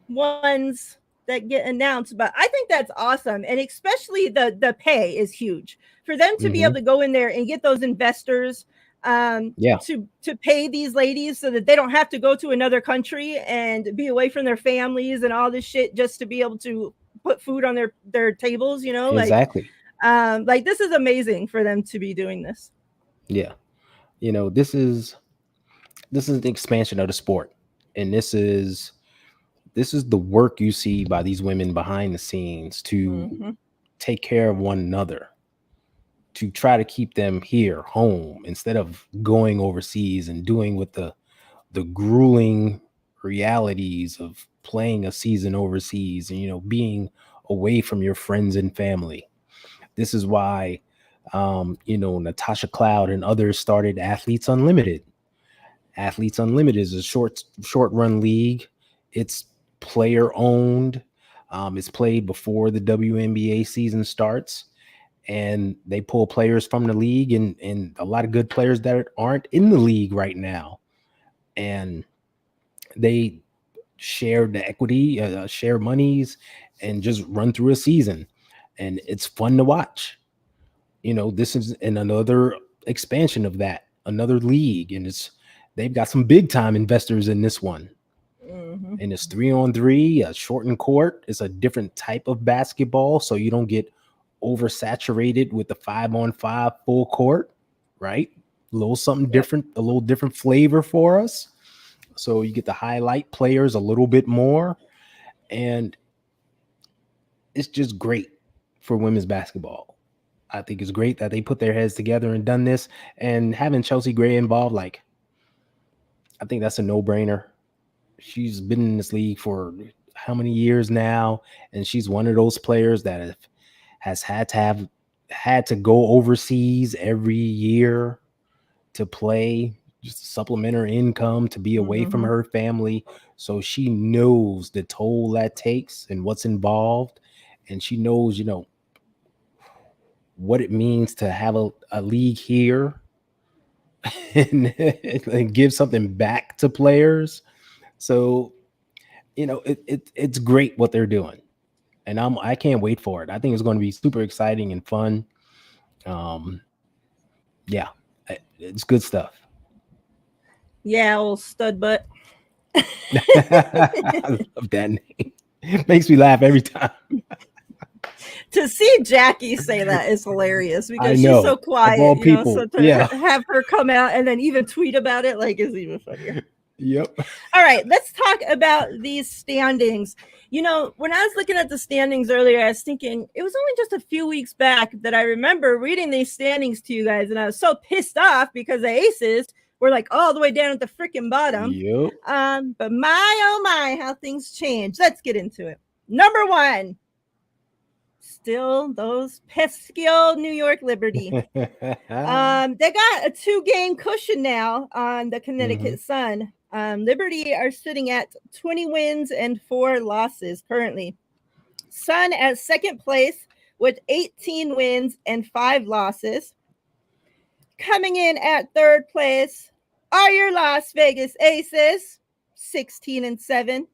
A: ones that get announced, but I think that's awesome, and especially the pay is huge for them to be able to go in there and get those investors to pay these ladies so that they don't have to go to another country and be away from their families and all this shit just to be able to put food on their tables, you know. Like this is amazing for them to be doing this.
B: Yeah, you know, this is the expansion of the sport, and this is the work you see by these women behind the scenes to take care of one another, to try to keep them here home instead of going overseas and doing with the grueling realities of playing a season overseas and, you know, being away from your friends and family. This is why, you know, Natasha Cloud and others started Athletes Unlimited. Athletes Unlimited is a short run league. It's player owned. It's played before the WNBA season starts, and they pull players from the league and a lot of good players that aren't in the league right now, and they share the equity, share monies, and just run through a season, and it's fun to watch. You know, this is another expansion of that, another league, and they've got some big time investors in this one. And it's 3-on-3, a shortened court. It's a different type of basketball, so you don't get oversaturated with the 5-on-5 full court, right? A little something different, a little different flavor for us. So you get to highlight players a little bit more, and it's just great for women's basketball. I think it's great that they put their heads together and done this, and having Chelsea Gray involved, like, I think that's a no-brainer. She's been in this league for how many years now, and she's one of those players that has had to go overseas every year to play, just to supplement her income, to be away from her family. So she knows the toll that takes and what's involved, and she knows, you know, what it means to have a league here and give something back to players. So, you know, it's great what they're doing, and I can't wait for it. I think it's going to be super exciting and fun. Yeah, it's good stuff.
A: Yeah, old stud butt.
B: I love that name. It makes me laugh every time.
A: To see Jackie say that is hilarious because she's so quiet.
B: Of all people,
A: so to have her come out and then even tweet about it, like, is even funnier.
B: Yep.
A: All right, let's talk about these standings. You know, when I was looking at the standings earlier, I was thinking it was only just a few weeks back that I remember reading these standings to you guys, and I was so pissed off because the Aces were like all the way down at the freaking bottom.
B: Yep.
A: But my, oh my, how things change. Let's get into it. Number 1. Still those pesky old New York Liberty. They got a 2-game cushion now on the Connecticut Sun. Liberty are sitting at 20 wins and 4 losses currently. Sun at second place with 18 wins and 5 losses. Coming in at third place are your Las Vegas Aces, 16 and 7.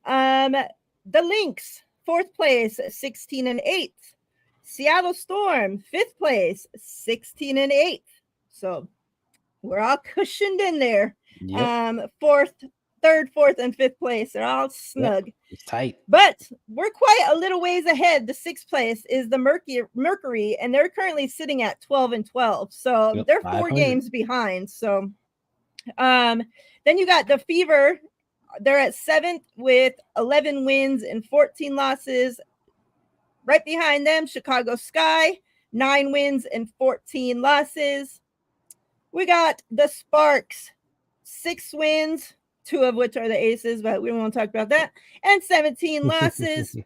A: The Lynx, fourth place, 16 and 8. Seattle Storm, fifth place, 16 and 8. So we're all cushioned in there. Yep. Third, fourth, and fifth place. They're all snug. Yep,
B: it's tight.
A: But we're quite a little ways ahead. The sixth place is the Mercury, and they're currently sitting at 12 and 12. So they're 4 games behind. So Then you got the Fever. They're at 7th with 11 wins and 14 losses. Right behind them, Chicago Sky, 9 wins and 14 losses. We got the Sparks, 6 wins, 2 of which are the Aces, but we don't want to talk about that, and 17 losses.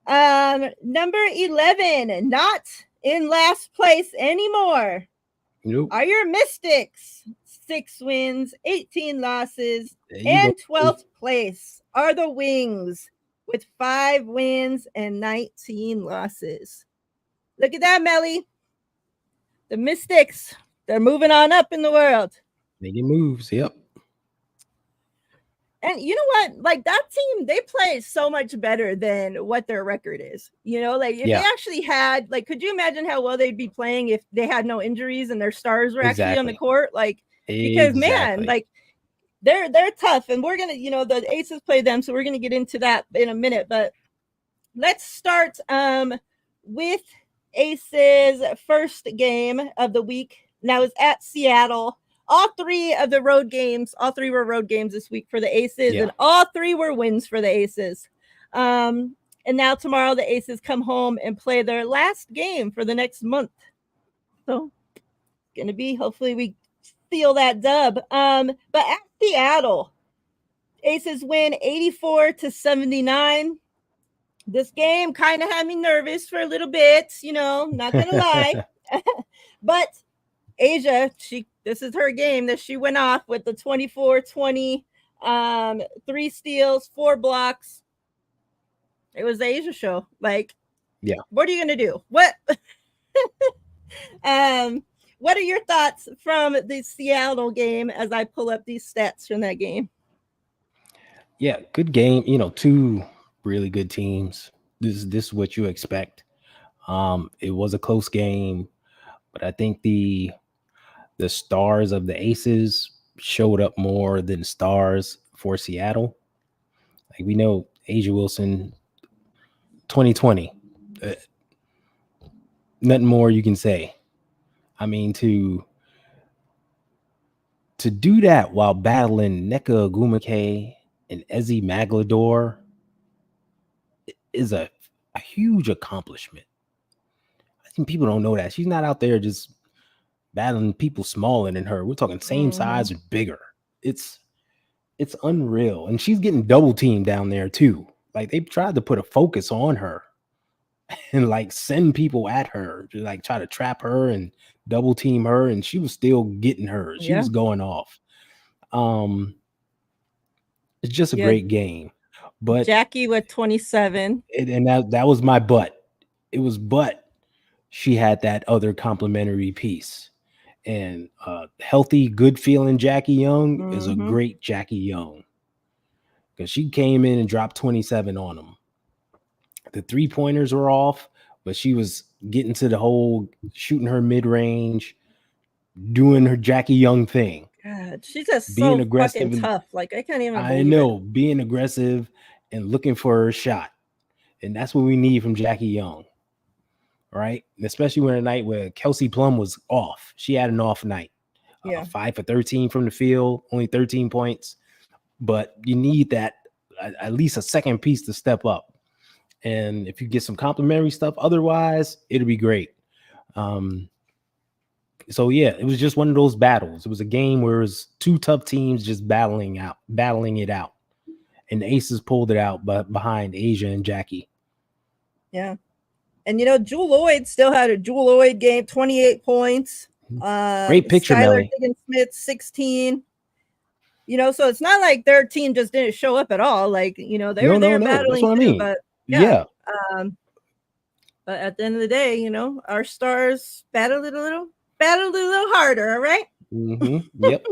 A: Number 11, not in last place anymore.
B: Nope.
A: Are your Mystics, 6 wins, 18 losses, and 12th place are the Wings with 5 wins and 19 losses. Look at that, Melly. The Mystics, they're moving on up in the world.
B: Making moves, yep.
A: And you know what? Like that team, they play so much better than what their record is. You know, like if they actually had, like, could you imagine how well they'd be playing if they had no injuries and their stars were actually on the court? Like, because man, like they're tough, and we're gonna, you know, the Aces play them, so we're gonna get into that in a minute. But let's start with Aces' first game of the week. Now it's at Seattle. All 3 of the road games, all 3 were road games this week for the Aces, and all 3 were wins for the Aces. And now tomorrow the Aces come home and play their last game for the next month. So it's going to be, hopefully we steal that dub. But at Seattle, Aces win 84-79. This game kind of had me nervous for a little bit, you know, not going to lie. But Asia, this is her game that she went off with the 24-20, 3 steals, 4 blocks. It was the Asia show. Like, what are you gonna do? What? What are your thoughts from the Seattle game as I pull up these stats from that game?
B: Yeah, good game. You know, 2 really good teams. This is what you expect. It was a close game, but I think the stars of the Aces showed up more than stars for Seattle. Like we know Asia Wilson, 2020. Nothing more you can say. I mean, to do that while battling Nneka Ogwumike and Ezi Maglador is a huge accomplishment. I think people don't know that. She's not out there just battling people smaller than her. We're talking same size or bigger. It's unreal. And she's getting double teamed down there too. Like they've tried to put a focus on her and like send people at her to like try to trap her and double team her, and she was still getting her. She was going off. It's just a great game. But
A: Jackie with 27.
B: And that was my butt. It was but she had that other complimentary piece. And healthy, good feeling Jackie Young is a great Jackie Young, because she came in and dropped 27 on them. The 3-pointers were off, but she was getting to the hole, shooting her mid-range, doing her Jackie Young thing.
A: God, she's just being so aggressive fucking tough. Like I can't even.
B: I know, being aggressive and looking for her shot, and that's what we need from Jackie Young. Right, and especially when a night where Kelsey Plum was off. She had an off night. 5 for 13 from the field, only 13 points. But you need that at least a second piece to step up. And if you get some complimentary stuff, otherwise it'll be great. So yeah, it was just one of those battles. It was a game where it was 2 tough teams just battling it out, and the Aces pulled it out, but behind Asia and Jackie.
A: Yeah. And, you know, Jewel Lloyd still had a Jewel Lloyd game, 28 points.
B: Great picture, Melly.
A: Smith, 16. You know, so it's not like their team just didn't show up at all. Like, you know, they were there battling.
B: That's what I mean.
A: But but at the end of the day, you know, our stars battled a little harder. All right.
B: Yep.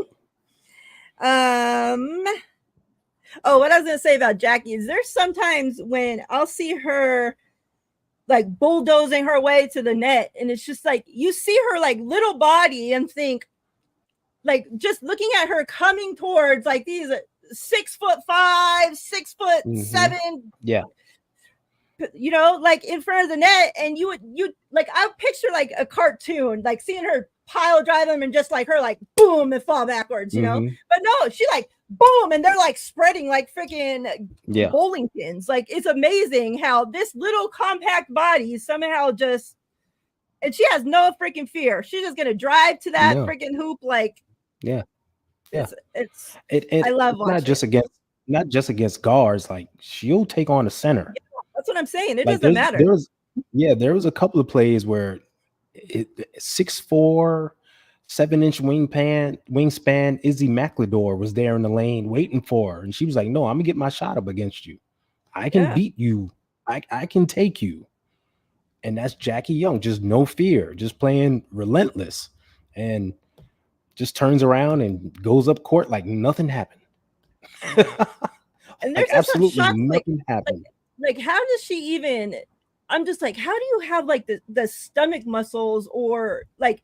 A: Oh, what I was gonna say about Jackie is there's sometimes when I'll see her like bulldozing her way to the net, and it's just like you see her like little body and think, like, just looking at her coming towards like these 6'5", 6'7", you know, like in front of the net, and you like I picture like a cartoon, like seeing her pile drive them and just like her like boom and fall backwards, you know. But no, she like boom and they're like spreading like freaking bowling pins. Like it's amazing how this little compact body somehow just, and she has no freaking fear. She's just gonna drive to that freaking hoop like it's I love watching
B: not just against guards, like she'll take on the center.
A: Yeah, that's what I'm saying. It
B: like
A: doesn't matter.
B: There was a couple of plays where 6'4", 7-inch wingspan Izzy McLador was there in the lane waiting for her, and she was like, "No, I'm gonna get my shot up against you. I can beat you. I can take you." And that's Jackie Young, just no fear, just playing relentless, and just turns around and goes up court like nothing happened.
A: And there's
B: like absolutely nothing happened.
A: Like how does she even? I'm just like, how do you have like the stomach muscles or like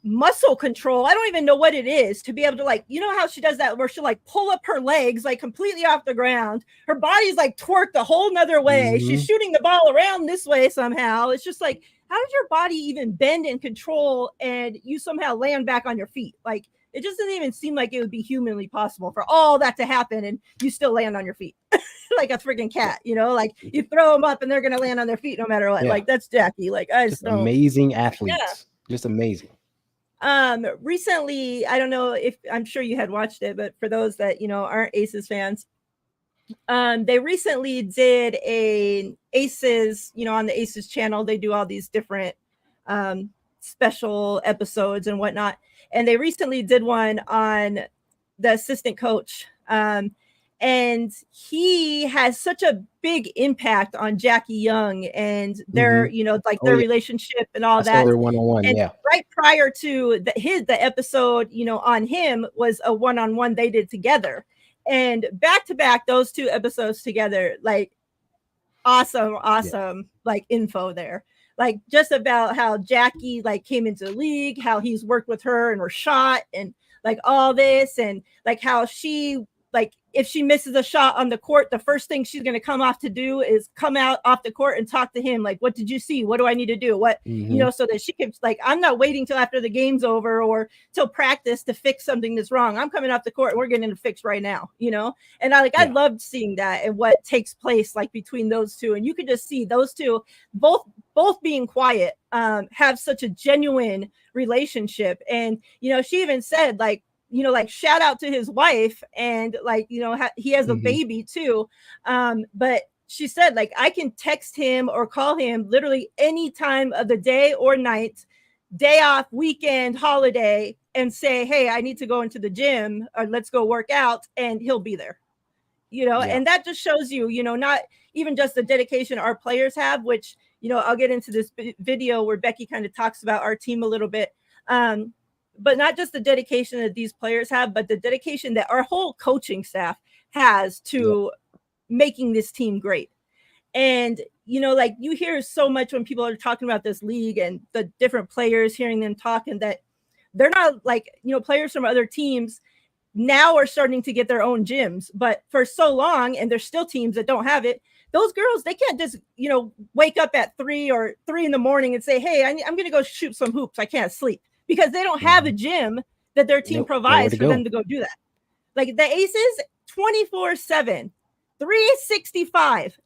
A: muscle control? I don't even know what it is to be able to like, you know how she does that where she'll like pull up her legs like completely off the ground. Her body's like twerked a whole nother way. She's shooting the ball around this way somehow. It's just like, how does your body even bend and control and you somehow land back on your feet? Like it just doesn't even seem like it would be humanly possible for all that to happen and you still land on your feet like a freaking cat, you know, like you throw them up and they're going to land on their feet no matter what. Like that's Jackie. Like I just don't.
B: Amazing athletes. Just amazing.
A: Recently, I don't know if I'm sure you had watched it, but for those that, you know, aren't Aces fans, they recently did a Aces, you know, on the Aces channel, they do all these different, special episodes and whatnot. And they recently did one on the assistant coach. And he has such a big impact on Jackie Young and their, you know, like their relationship and all that.
B: Their one-on-one,
A: right prior to the episode, you know, on him was a one-on-one they did together. And back to back, those two episodes together, like awesome, like info there. Like just about how Jackie like came into the league, how he's worked with her and Rashad and like all this, and like how she like if she misses a shot on the court, the first thing she's going to come off to do is come out off the court and talk to him. Like, what did you see? What do I need to do? What, you know, so that she can like, I'm not waiting till after the game's over or till practice to fix something that's wrong. I'm coming off the court and we're getting it fixed right now, you know? And I loved seeing that and what takes place like between those two. And you could just see those two, both being quiet, have such a genuine relationship. And, you know, she even said like, you know, like shout out to his wife and like, you know, he has a baby too. But she said like, I can text him or call him literally any time of the day or night, day off, weekend, holiday, and say, hey, I need to go into the gym or let's go work out. And he'll be there, you know, and that just shows you, you know, not even just the dedication our players have, which, you know, I'll get into this video where Becky kind of talks about our team a little bit. But not just the dedication that these players have, but the dedication that our whole coaching staff has to making this team great. And, you know, like you hear so much when people are talking about this league and the different players, hearing them talk, and that they're not like, you know, players from other teams now are starting to get their own gyms. But for so long, and there's still teams that don't have it, those girls, they can't just, you know, wake up at 3 in the morning and say, hey, I'm going to go shoot some hoops. I can't sleep. Because they don't have a gym that their team provides for them to go do that. Like the Aces, 24/7, 365.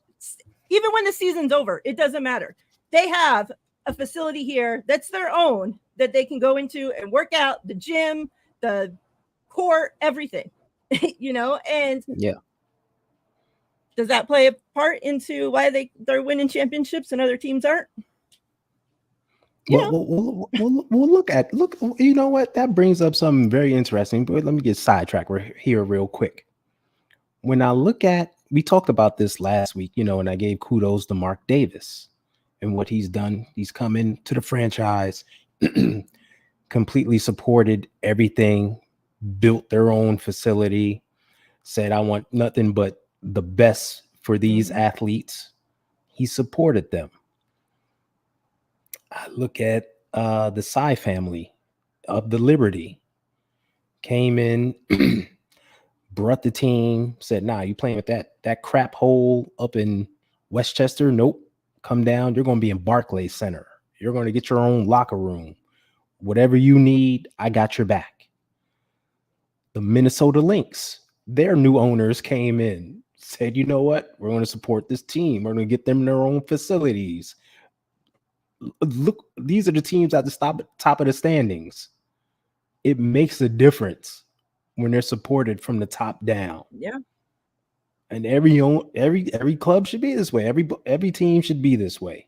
A: Even when the season's over, it doesn't matter. They have a facility here that's their own that they can go into and work out, the gym, the court, everything, you know? And does that play a part into why they're winning championships and other teams aren't?
B: We'll look. You know what? That brings up something very interesting. But let me get sidetracked here real quick. When I look at, we talked about this last week, you know, and I gave kudos to Mark Davis and what he's done. He's come into the franchise, completely supported everything, built their own facility, said, I want nothing but the best for these athletes. He supported them. I look at the Psy family of the Liberty, came in, brought the team, said, nah, you playing with that crap hole up in Westchester? Nope. Come down. You're going to be in Barclays Center. You're going to get your own locker room. Whatever you need, I got your back. The Minnesota Lynx, their new owners came in, said, you know what? We're going to support this team. We're going to get them their own facilities. Look, these are the teams at the top of the standings. It makes a difference when they're supported from the top down.
A: Yeah.
B: And every club should be this way. Every team should be this way.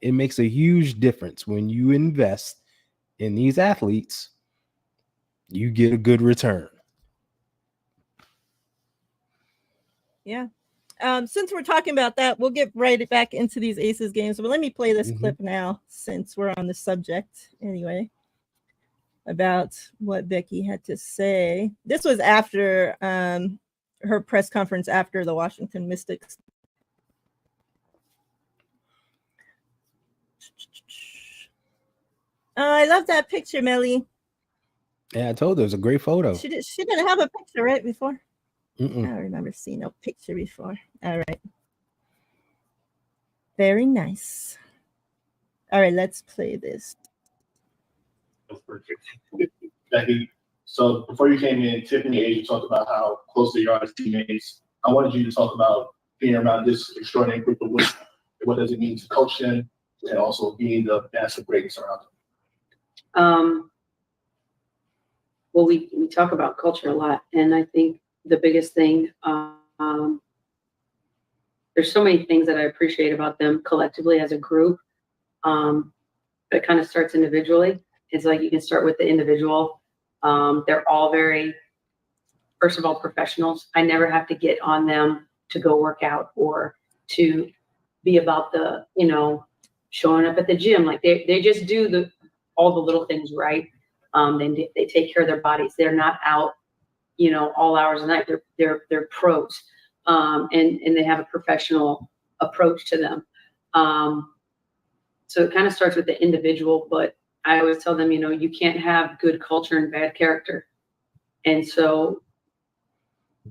B: It makes a huge difference when you invest in these athletes. You get a good return.
A: Yeah. Since we're talking about that, we'll get right back into these Aces games. But let me play this clip now, since we're on the subject anyway, about what Becky had to say. This was after her press conference after the Washington Mystics. Oh, I love that picture, Melly.
B: Yeah, I told her it was a great photo.
A: She didn't have a picture right before.
B: Mm-mm.
A: I don't remember seeing no picture before. All right. Very nice. All right, let's play this.
H: That's perfect. Becky, so before you came in, Tiffany and Asia talked about how close they are as teammates. I wanted you to talk about being around this extraordinary group of women. What does it mean to coach them, and also being the massive greatness around them?
G: Well, we talk about culture a lot, and I think the biggest thing, there's so many things that I appreciate about them collectively as a group. It kind of starts individually. It's like you can start with the individual. They're all very, first of all, professionals. I never have to get on them to go work out or to be about the, showing up at the gym. Like they just do all the little things right. They take care of their bodies. They're not out, all hours of the night. They're pros, and they have a professional approach to them. So it kind of starts with the individual, but I always tell them, you can't have good culture and bad character. And so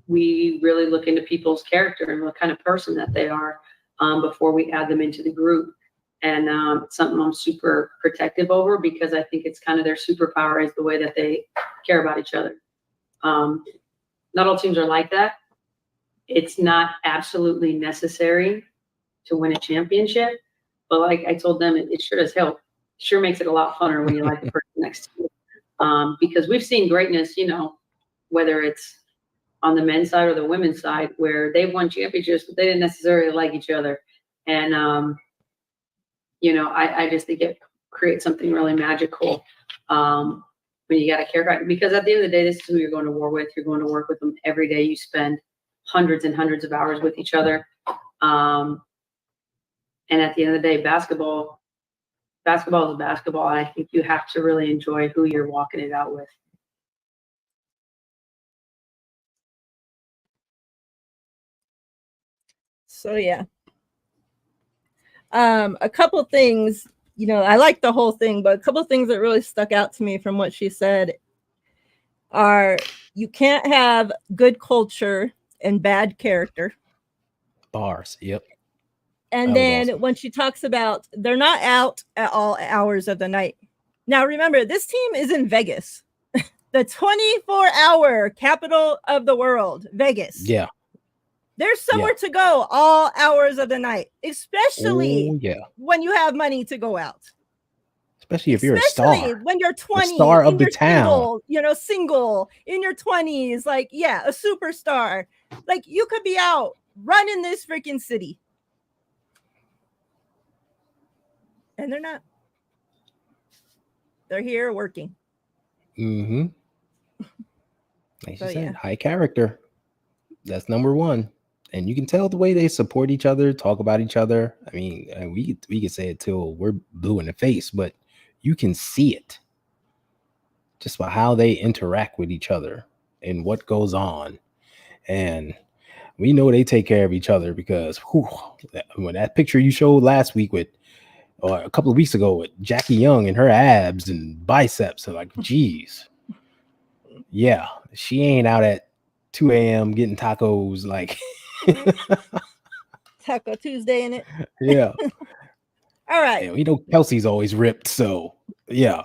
G: we really look into people's character and what kind of person that they are before we add them into the group. And it's something I'm super protective over, because I think it's kind of their superpower is the way that they care about each other. Not all teams are like that. It's not absolutely necessary to win a championship, but like I told them, it sure does help. Sure makes it a lot funner when you like the person next to you. Because we've seen greatness, whether it's on the men's side or the women's side, where they've won championships, but they didn't necessarily like each other. And, I just think it creates something really magical when you got to care about it. Because at the end of the day, this is who you're going to war with. You're going to work with them every day. You spend hundreds and hundreds of hours with each other. And at the end of the day, basketball is basketball. And I think you have to really enjoy who you're walking it out with.
A: So, yeah. A couple things, I like the whole thing, but a couple things that really stuck out to me from what she said are you can't have good culture and bad character.
B: Bars. Yep.
A: And then awesome. When she talks about they're not out at all hours of the night. Now, remember, this team is in Vegas, the 24-hour capital of the world, Vegas.
B: Yeah.
A: There's somewhere to go all hours of the night, especially when you have money to go out.
B: Especially if you're a star.
A: When you're 20,
B: the star of the town.
A: Single in your 20s, a superstar. Like, you could be out running this freaking city. And they're not. They're here working.
B: Mm-hmm. Like you said, high character. That's number one. And you can tell the way they support each other, talk about each other. I mean, we can say it till we're blue in the face, but you can see it just by how they interact with each other and what goes on. And we know they take care of each other, because when that picture you showed last week or a couple of weeks ago with Jackie Young and her abs and biceps, are like, geez. Yeah, she ain't out at 2 a.m. getting tacos like
A: Taco Tuesday in it.
B: Yeah.
A: All right.
B: Yeah, we know Kelsey's always ripped, so yeah.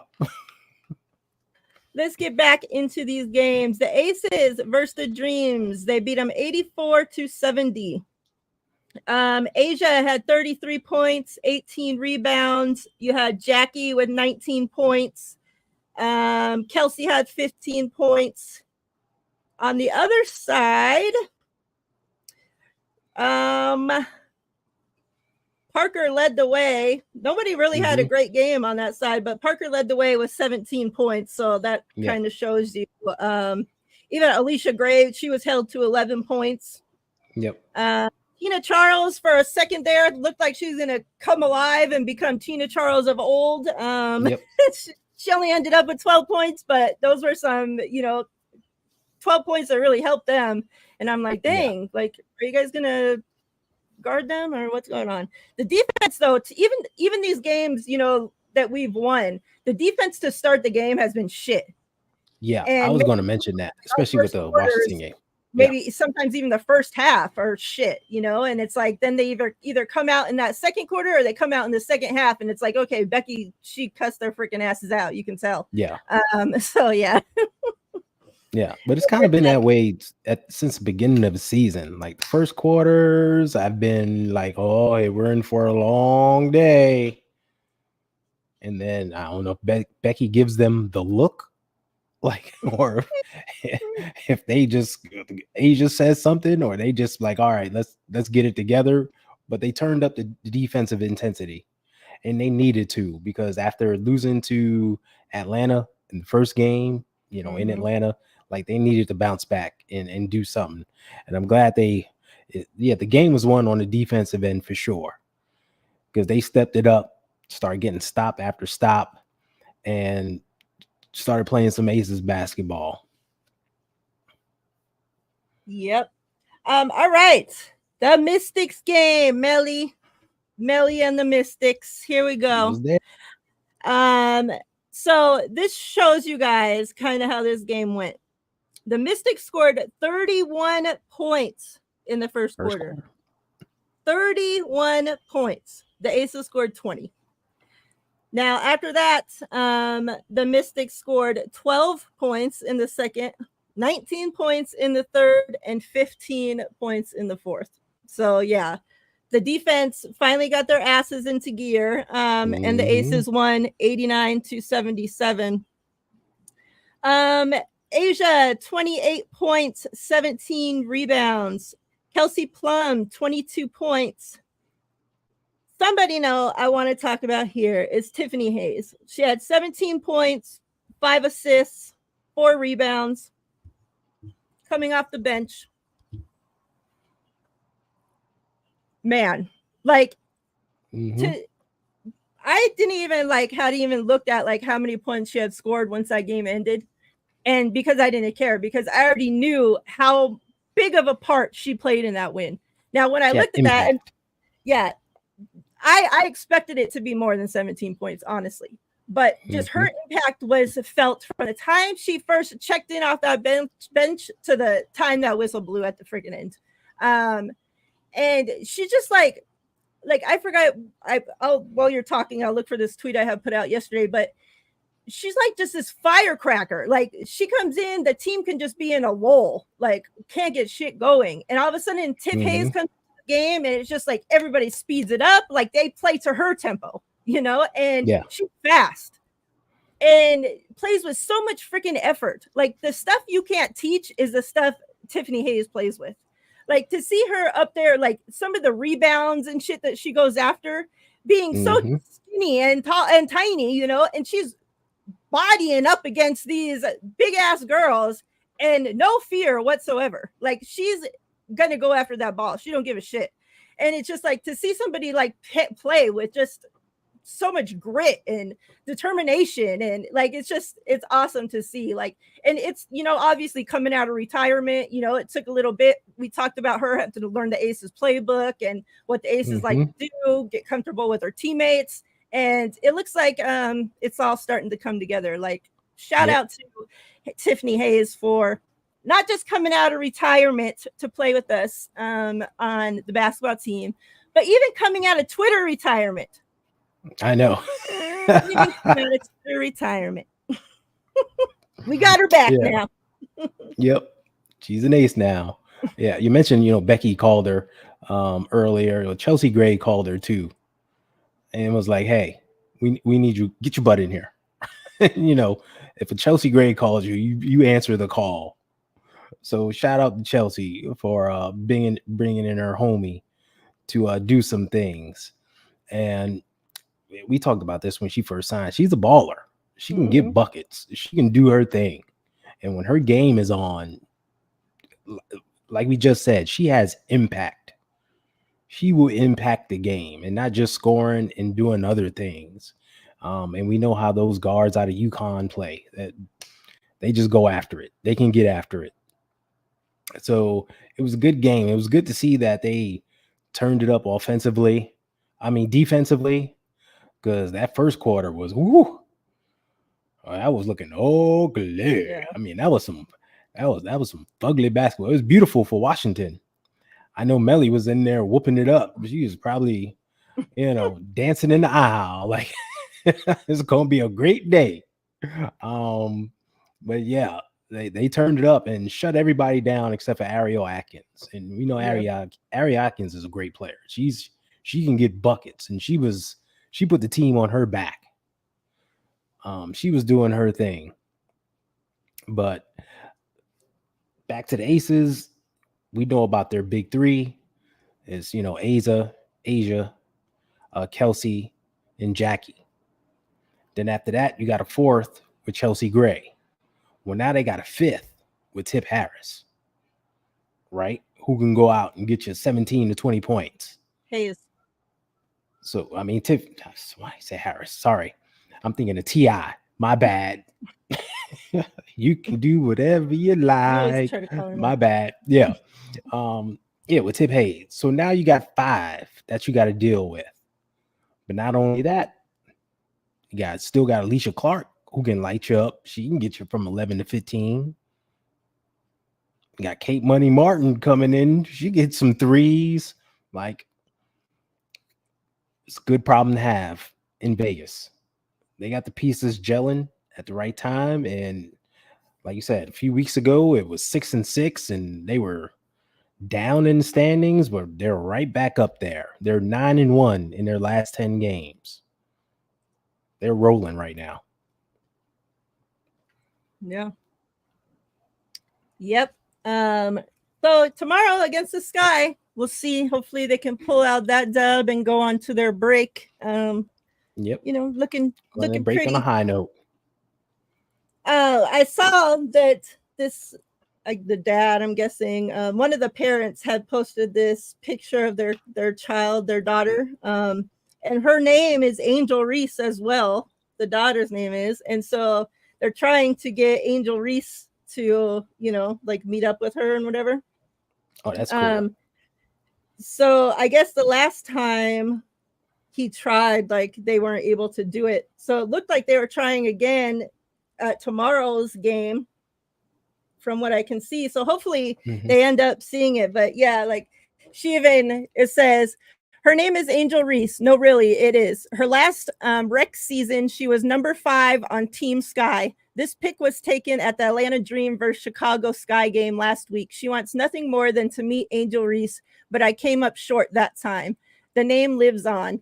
A: let's get back into these games. The Aces versus the Dreams. They beat them 84-70. Asia had 33 points, 18 rebounds. You had Jackie with 19 points. Kelsey had 15 points. On the other side, Parker led the way. Nobody really had a great game on that side, but Parker led the way with 17 points. So that kind of shows you. Even Alicia Gray, she was held to 11 points.
B: Yep.
A: Tina Charles, for a second there, looked like she was going to come alive and become Tina Charles of old. She only ended up with 12 points, but those were some, 12 points that really helped them. And I'm like, dang, like, are you guys going to guard them or what's going on? The defense, though, even these games, that we've won, the defense to start the game has been shit.
B: Yeah, and I was going to mention that, especially with the Washington game.
A: Maybe sometimes even the first half are shit, and it's like then they either come out in that second quarter or they come out in the second half, and it's like, okay, Becky, she cussed their freaking asses out. You can tell.
B: Yeah.
A: So yeah.
B: Yeah, but it's kind of been that way since the beginning of the season. Like the first quarters, I've been like, oh, hey, we're in for a long day. And then I don't know if Becky gives them the look, like, or if Asia says something, or they just like, all right, let's get it together. But they turned up the defensive intensity, and they needed to, because after losing to Atlanta in the first game, in Atlanta, like they needed to bounce back and do something. And I'm glad the game was won on the defensive end for sure, because they stepped it up, started getting stop after stop, and started playing some Aces basketball.
A: Yep. All right. The Mystics game, Melly and the Mystics. Here we go. So this shows you guys kind of how this game went. The Mystics scored 31 points in the first quarter. 31 points. The Aces scored 20. Now, after that, the Mystics scored 12 points in the second, 19 points in the third, and 15 points in the fourth. So, yeah, the defense finally got their asses into gear, and the Aces won 89-77. Asia, 28 points, 17 rebounds. Kelsey Plum, 22 points. Somebody I want to talk about here is Tiffany Hayes. She had 17 points, 5 assists, 4 rebounds, coming off the bench. Man, like, I didn't even hadn't even looked at how many points she had scored once that game ended. And because I didn't care, because I already knew how big of a part she played in that win. Now, when I looked at that, I expected it to be more than 17 points, honestly. But just her impact was felt from the time she first checked in off that bench to the time that whistle blew at the freaking end. And she just like I forgot. While you're talking, I'll look for this tweet I have put out yesterday. But she's like just this firecracker. Like she comes in, the team can just be in a lull, like can't get shit going, and all of a sudden Tiff Hayes comes to the game, and it's just like everybody speeds it up, like they play to her tempo, and she's fast and plays with so much freaking effort. Like the stuff you can't teach is the stuff Tiffany Hayes plays with. Like to see her up there, like some of the rebounds and shit that she goes after, being so skinny and tall and tiny, and she's bodying up against these big ass girls and no fear whatsoever. Like she's gonna go after that ball. She don't give a shit. And it's just like to see somebody like play with just so much grit and determination, and like it's awesome to see. Like, and it's obviously coming out of retirement, it took a little bit. We talked about her having to learn the Aces playbook and what the Aces like to do, get comfortable with her teammates, and it looks like it's all starting to come together. Like shout out to Tiffany Hayes for not just coming out of retirement to play with us on the basketball team, but even coming out of Twitter retirement.
B: I know.
A: Retirement. We got her back now.
B: Yep. She's an ace now. Yeah. You mentioned, Becky called her earlier. Chelsea Gray called her too. And was like, hey, we need you. Get your butt in here. If a Chelsea Gray calls you, you answer the call. So shout out to Chelsea for bringing in her homie to do some things. And we talked about this when she first signed. She's a baller. She can get buckets. She can do her thing. And when her game is on, like we just said, she has impact. She will impact the game and not just scoring and doing other things. And we know how those guards out of UConn play. That they just go after it. They can get after it. So it was a good game. It was good to see that they turned it up offensively. I mean, defensively, because that first quarter was that was looking ugly. Yeah. I mean, that was some ugly basketball. It was beautiful for Washington. I know Melly was in there whooping it up. She was probably, dancing in the aisle. Like it's gonna be a great day. But yeah, they turned it up and shut everybody down except for Ariel Atkins. And we know Ariel Atkins is a great player. She can get buckets, and she put the team on her back. She was doing her thing. But back to the Aces, we know about their big three. Is Asia, Kelsey, and Jackie. Then after that, you got a fourth with Chelsea Gray. Well, now they got a fifth with Tip Harris, right? Who can go out and get you 17 to 20 points.
A: Hayes.
B: So, I mean, Tip, why I say Harris? Sorry. I'm thinking of T.I. My bad. You can do whatever you like. My bad. Yeah. With Tip Hayes. So now you got five that you got to deal with. But not only that, you still got Alicia Clark, who can light you up. She can get you from 11 to 15. You got Kate Money Martin coming in. She gets some threes. Like, it's a good problem to have in Vegas. They got the pieces gelling at the right time. And like you said, a few weeks ago, it was 6-6, and they were down in the standings, but they're right back up there. They're 9-1 in their last 10 games. They're rolling right now.
A: Yeah. Yep. So tomorrow against the Sky, we'll see. Hopefully they can pull out that dub and go on to their break.
B: Yep.
A: Looking
B: break
A: pretty
B: on a high note.
A: I saw that this, like the dad, I'm guessing, one of the parents had posted this picture of their child, their daughter, and her name is Angel Reese as well. The daughter's name is, and so they're trying to get Angel Reese to, meet up with her and whatever.
B: Oh, that's cool.
A: So I guess the last time he tried, like, they weren't able to do it. So it looked like they were trying again at tomorrow's game, from what I can see. So hopefully they end up seeing it. But yeah, like it says, her name is Angel Reese. No, really, it is. Her last rec season, she was number 5 on Team Sky. This pick was taken at the Atlanta Dream versus Chicago Sky game last week. She wants nothing more than to meet Angel Reese, but I came up short that time. The name lives on.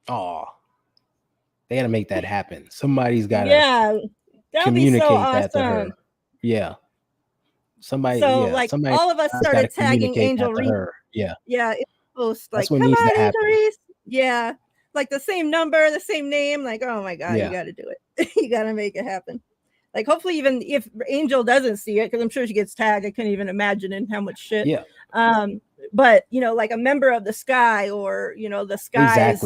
B: Oh, they got to make that happen. Somebody's got to communicate that to her. Yeah. Somebody, somebody,
A: all of us started tagging Angel Reese.
B: Yeah.
A: Yeah. It was like,
B: come on, Angel Reese.
A: Yeah. Like the same number, the same name. Like, oh my God, you got to do it. You got to make it happen. Like, hopefully, even if Angel doesn't see it, because I'm sure she gets tagged. I couldn't even imagine in how much shit.
B: Yeah.
A: But like a member of the Sky, or the Sky's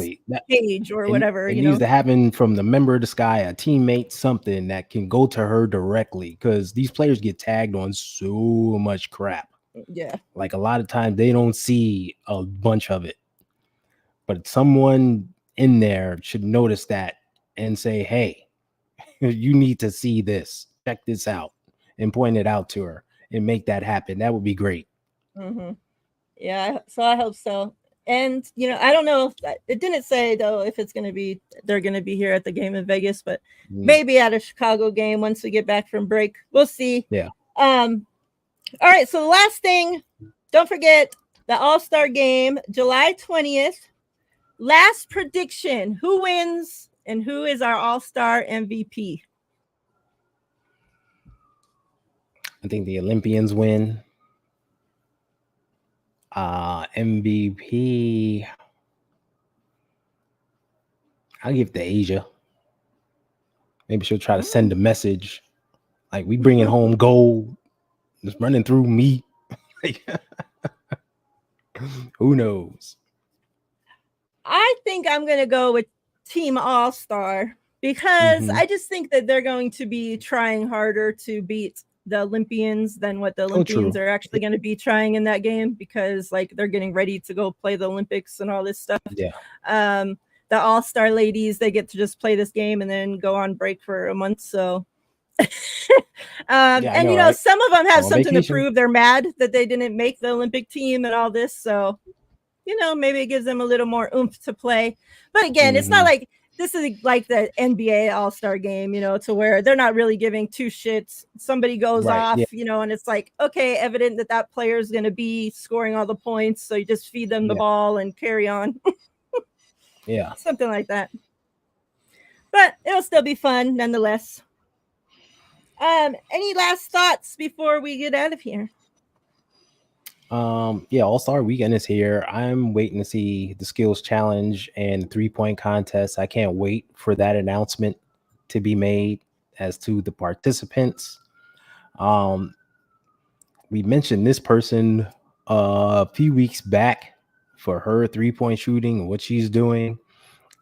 A: page or whatever.
B: It needs to happen from the member of the Sky, a teammate, something that can go to her directly, because these players get tagged on so much crap.
A: Yeah.
B: Like a lot of times they don't see a bunch of it, but someone in there should notice that and say, "Hey, you need to see this. Check this out," and point it out to her and make that happen. That would be great.
A: Yeah, so I hope so. And I don't know if it didn't say though if it's gonna be they're gonna be here at the game in Vegas, but maybe at a Chicago game once we get back from break. We'll see.
B: Yeah.
A: All right. So the last thing, don't forget the All-Star game, July 20th. Last prediction: who wins and who is our All-Star MVP?
B: I think the Olympians win. MVP, I'll give it to Asia. Maybe she'll try to send a message like we bringing home gold. Just running through me. Who knows?
A: I think I'm going to go with Team All-Star because I just think that they're going to be trying harder to beat the Olympians than what the Olympians are actually going to be trying in that game, because like they're getting ready to go play the Olympics and all this stuff.
B: Yeah.
A: The All-Star ladies, they get to just play this game and then go on break for a month. So, and right? Some of them have something to prove. They're mad that they didn't make the Olympic team and all this. So, maybe it gives them a little more oomph to play. But again, it's not like this is like the NBA All-Star game, to where they're not really giving two shits. Somebody goes off, and it's like, okay, evident that player is going to be scoring all the points. So you just feed them the ball and carry on.
B: Yeah.
A: Something like that. But it'll still be fun nonetheless. Any last thoughts before we get out of here?
B: All-Star weekend is here. I'm waiting to see the skills challenge and 3-point contest. I can't wait for that announcement to be made as to the participants. We mentioned this person a few weeks back for her 3-point shooting and what she's doing.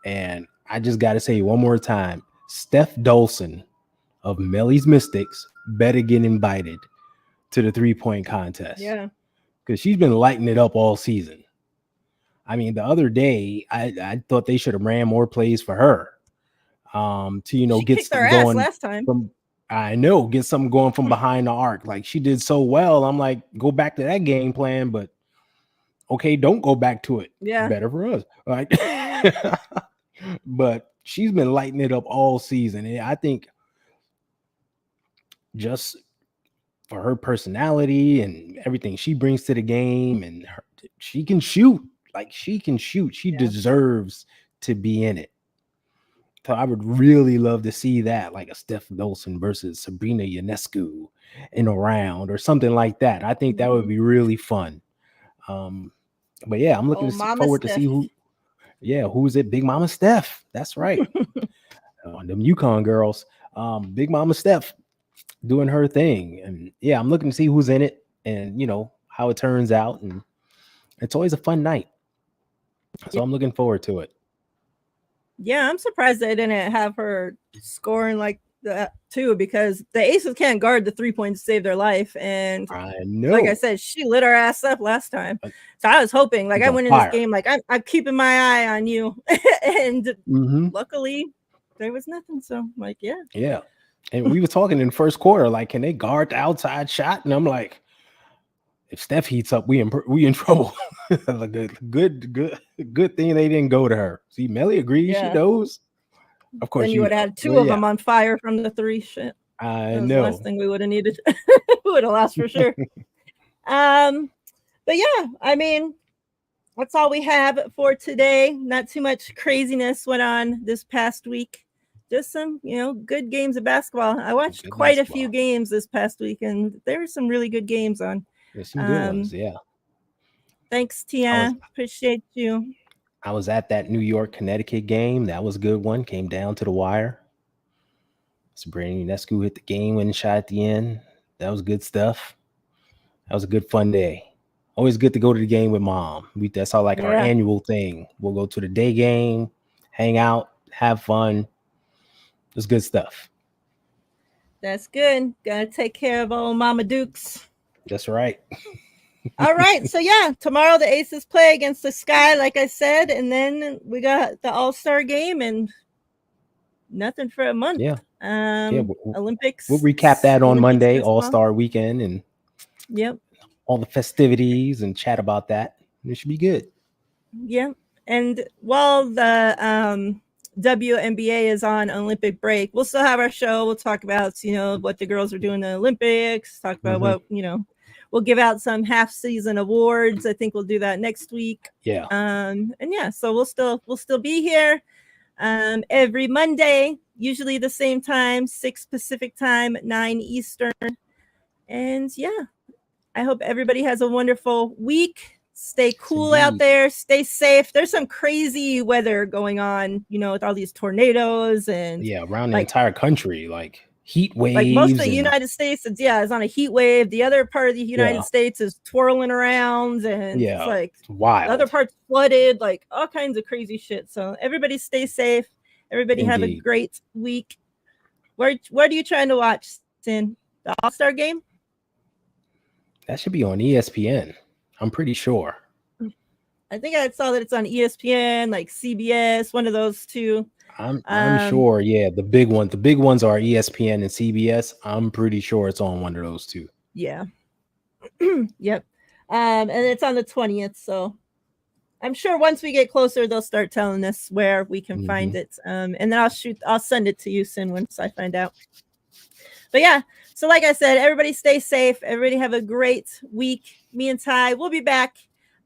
B: And I just got to say one more time, Steph Dolson of Melly's Mystics better get invited to the 3-point contest.
A: Yeah.
B: Because she's been lighting it up all season. I mean, the other day, I thought they should have ran more plays for her. To
A: she
B: get
A: something going last time.
B: Get something going from behind the arc. Like she did so well. I'm like, go back to that game plan, but okay, don't go back to it.
A: Yeah.
B: Better for us. Like but she's been lighting it up all season. And I think just for her personality and everything she brings to the game, and she can shoot. Like she can shoot. She deserves to be in it. So I would really love to see that, like a Steph Dolson versus Sabrina Ionescu in a round or something like that. I think that would be really fun. But yeah, I'm looking forward to see who's it? Big Mama Steph. That's right. Them UConn girls. Big Mama Steph doing her thing. And yeah, I'm looking to see who's in it and how it turns out. And it's always a fun night. So I'm looking forward to it.
A: Yeah, I'm surprised they didn't have her scoring like that too, because the Aces can't guard the 3-point to save their life. And
B: I know,
A: like I said, she lit her ass up last time. So I was hoping, like I went in this game, like I'm keeping my eye on you. And luckily there was nothing. So I'm like, yeah.
B: And we were talking in the first quarter, like, can they guard the outside shot? And I'm like, if Steph heats up, we in trouble. Like good thing they didn't go to her. See, Melly agrees. She knows. Of course,
A: then you would have had two of them on fire from the 3 shit.
B: I know.
A: The last thing we would have needed. We would have lost for sure. But yeah, I mean, that's all we have for today. Not too much craziness went on this past week. Just some, good games of basketball. I watched quite a few games this past week, and there were some really good games on.
B: There's some good ones, yeah.
A: Thanks, Tia. Appreciate you.
B: I was at that New York, Connecticut game. That was a good one. Came down to the wire. Sabrina Ionescu hit the game-winning shot at the end. That was good stuff. That was a good, fun day. Always good to go to the game with mom. That's all our annual thing. We'll go to the day game, hang out, have fun. It's good stuff.
A: That's good. Gotta take care of old Mama Dukes.
B: That's right.
A: All right. So yeah, tomorrow the Aces play against the Sky, like I said, and then we got the All-Star game and nothing for a month.
B: Yeah.
A: Olympics.
B: We'll recap that on Monday, All-Star weekend, and all the festivities and chat about that. It should be good.
A: Yeah. And while the WNBA is on Olympic break, we'll still have our show. We'll talk about, what the girls are doing in the Olympics, talk about what, we'll give out some half season awards. I think we'll do that next week.
B: Yeah.
A: And yeah, so we'll still be here every Monday, usually the same time, 6 Pacific time, 9 Eastern. And yeah, I hope everybody has a wonderful week. Stay cool out there. Stay safe. There's some crazy weather going on, with all these tornadoes and
B: around the entire country, like heat waves.
A: Like most of the United States, is on a heat wave. The other part of the United States is twirling around, and it's like
B: wild.
A: The other part's flooded, like all kinds of crazy shit. So everybody stay safe. Everybody have a great week. What are you trying to watch, Sin? The All-Star game?
B: That should be on ESPN. I'm pretty sure.
A: I think I saw that it's on ESPN, like CBS, one of those two.
B: I'm sure. Yeah, the big ones are ESPN and CBS. I'm pretty sure it's on one of those two.
A: Yeah. Yep. And it's on the 20th. So I'm sure once we get closer, they'll start telling us where we can find it. And then I'll send it to you soon once I find out. But yeah, so like I said, everybody stay safe. Everybody have a great week. Me and Ty will be back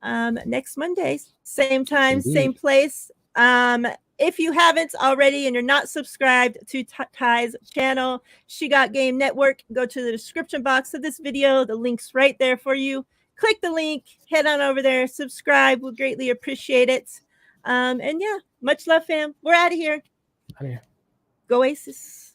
A: next Monday, same time, same place. If you haven't already and you're not subscribed to Ty's channel, She Got Game Network, go to the description box of this video. The link's right there for you. Click the link, head on over there, subscribe. We'll greatly appreciate it. And yeah, much love, fam. We're out of here. Go Aces.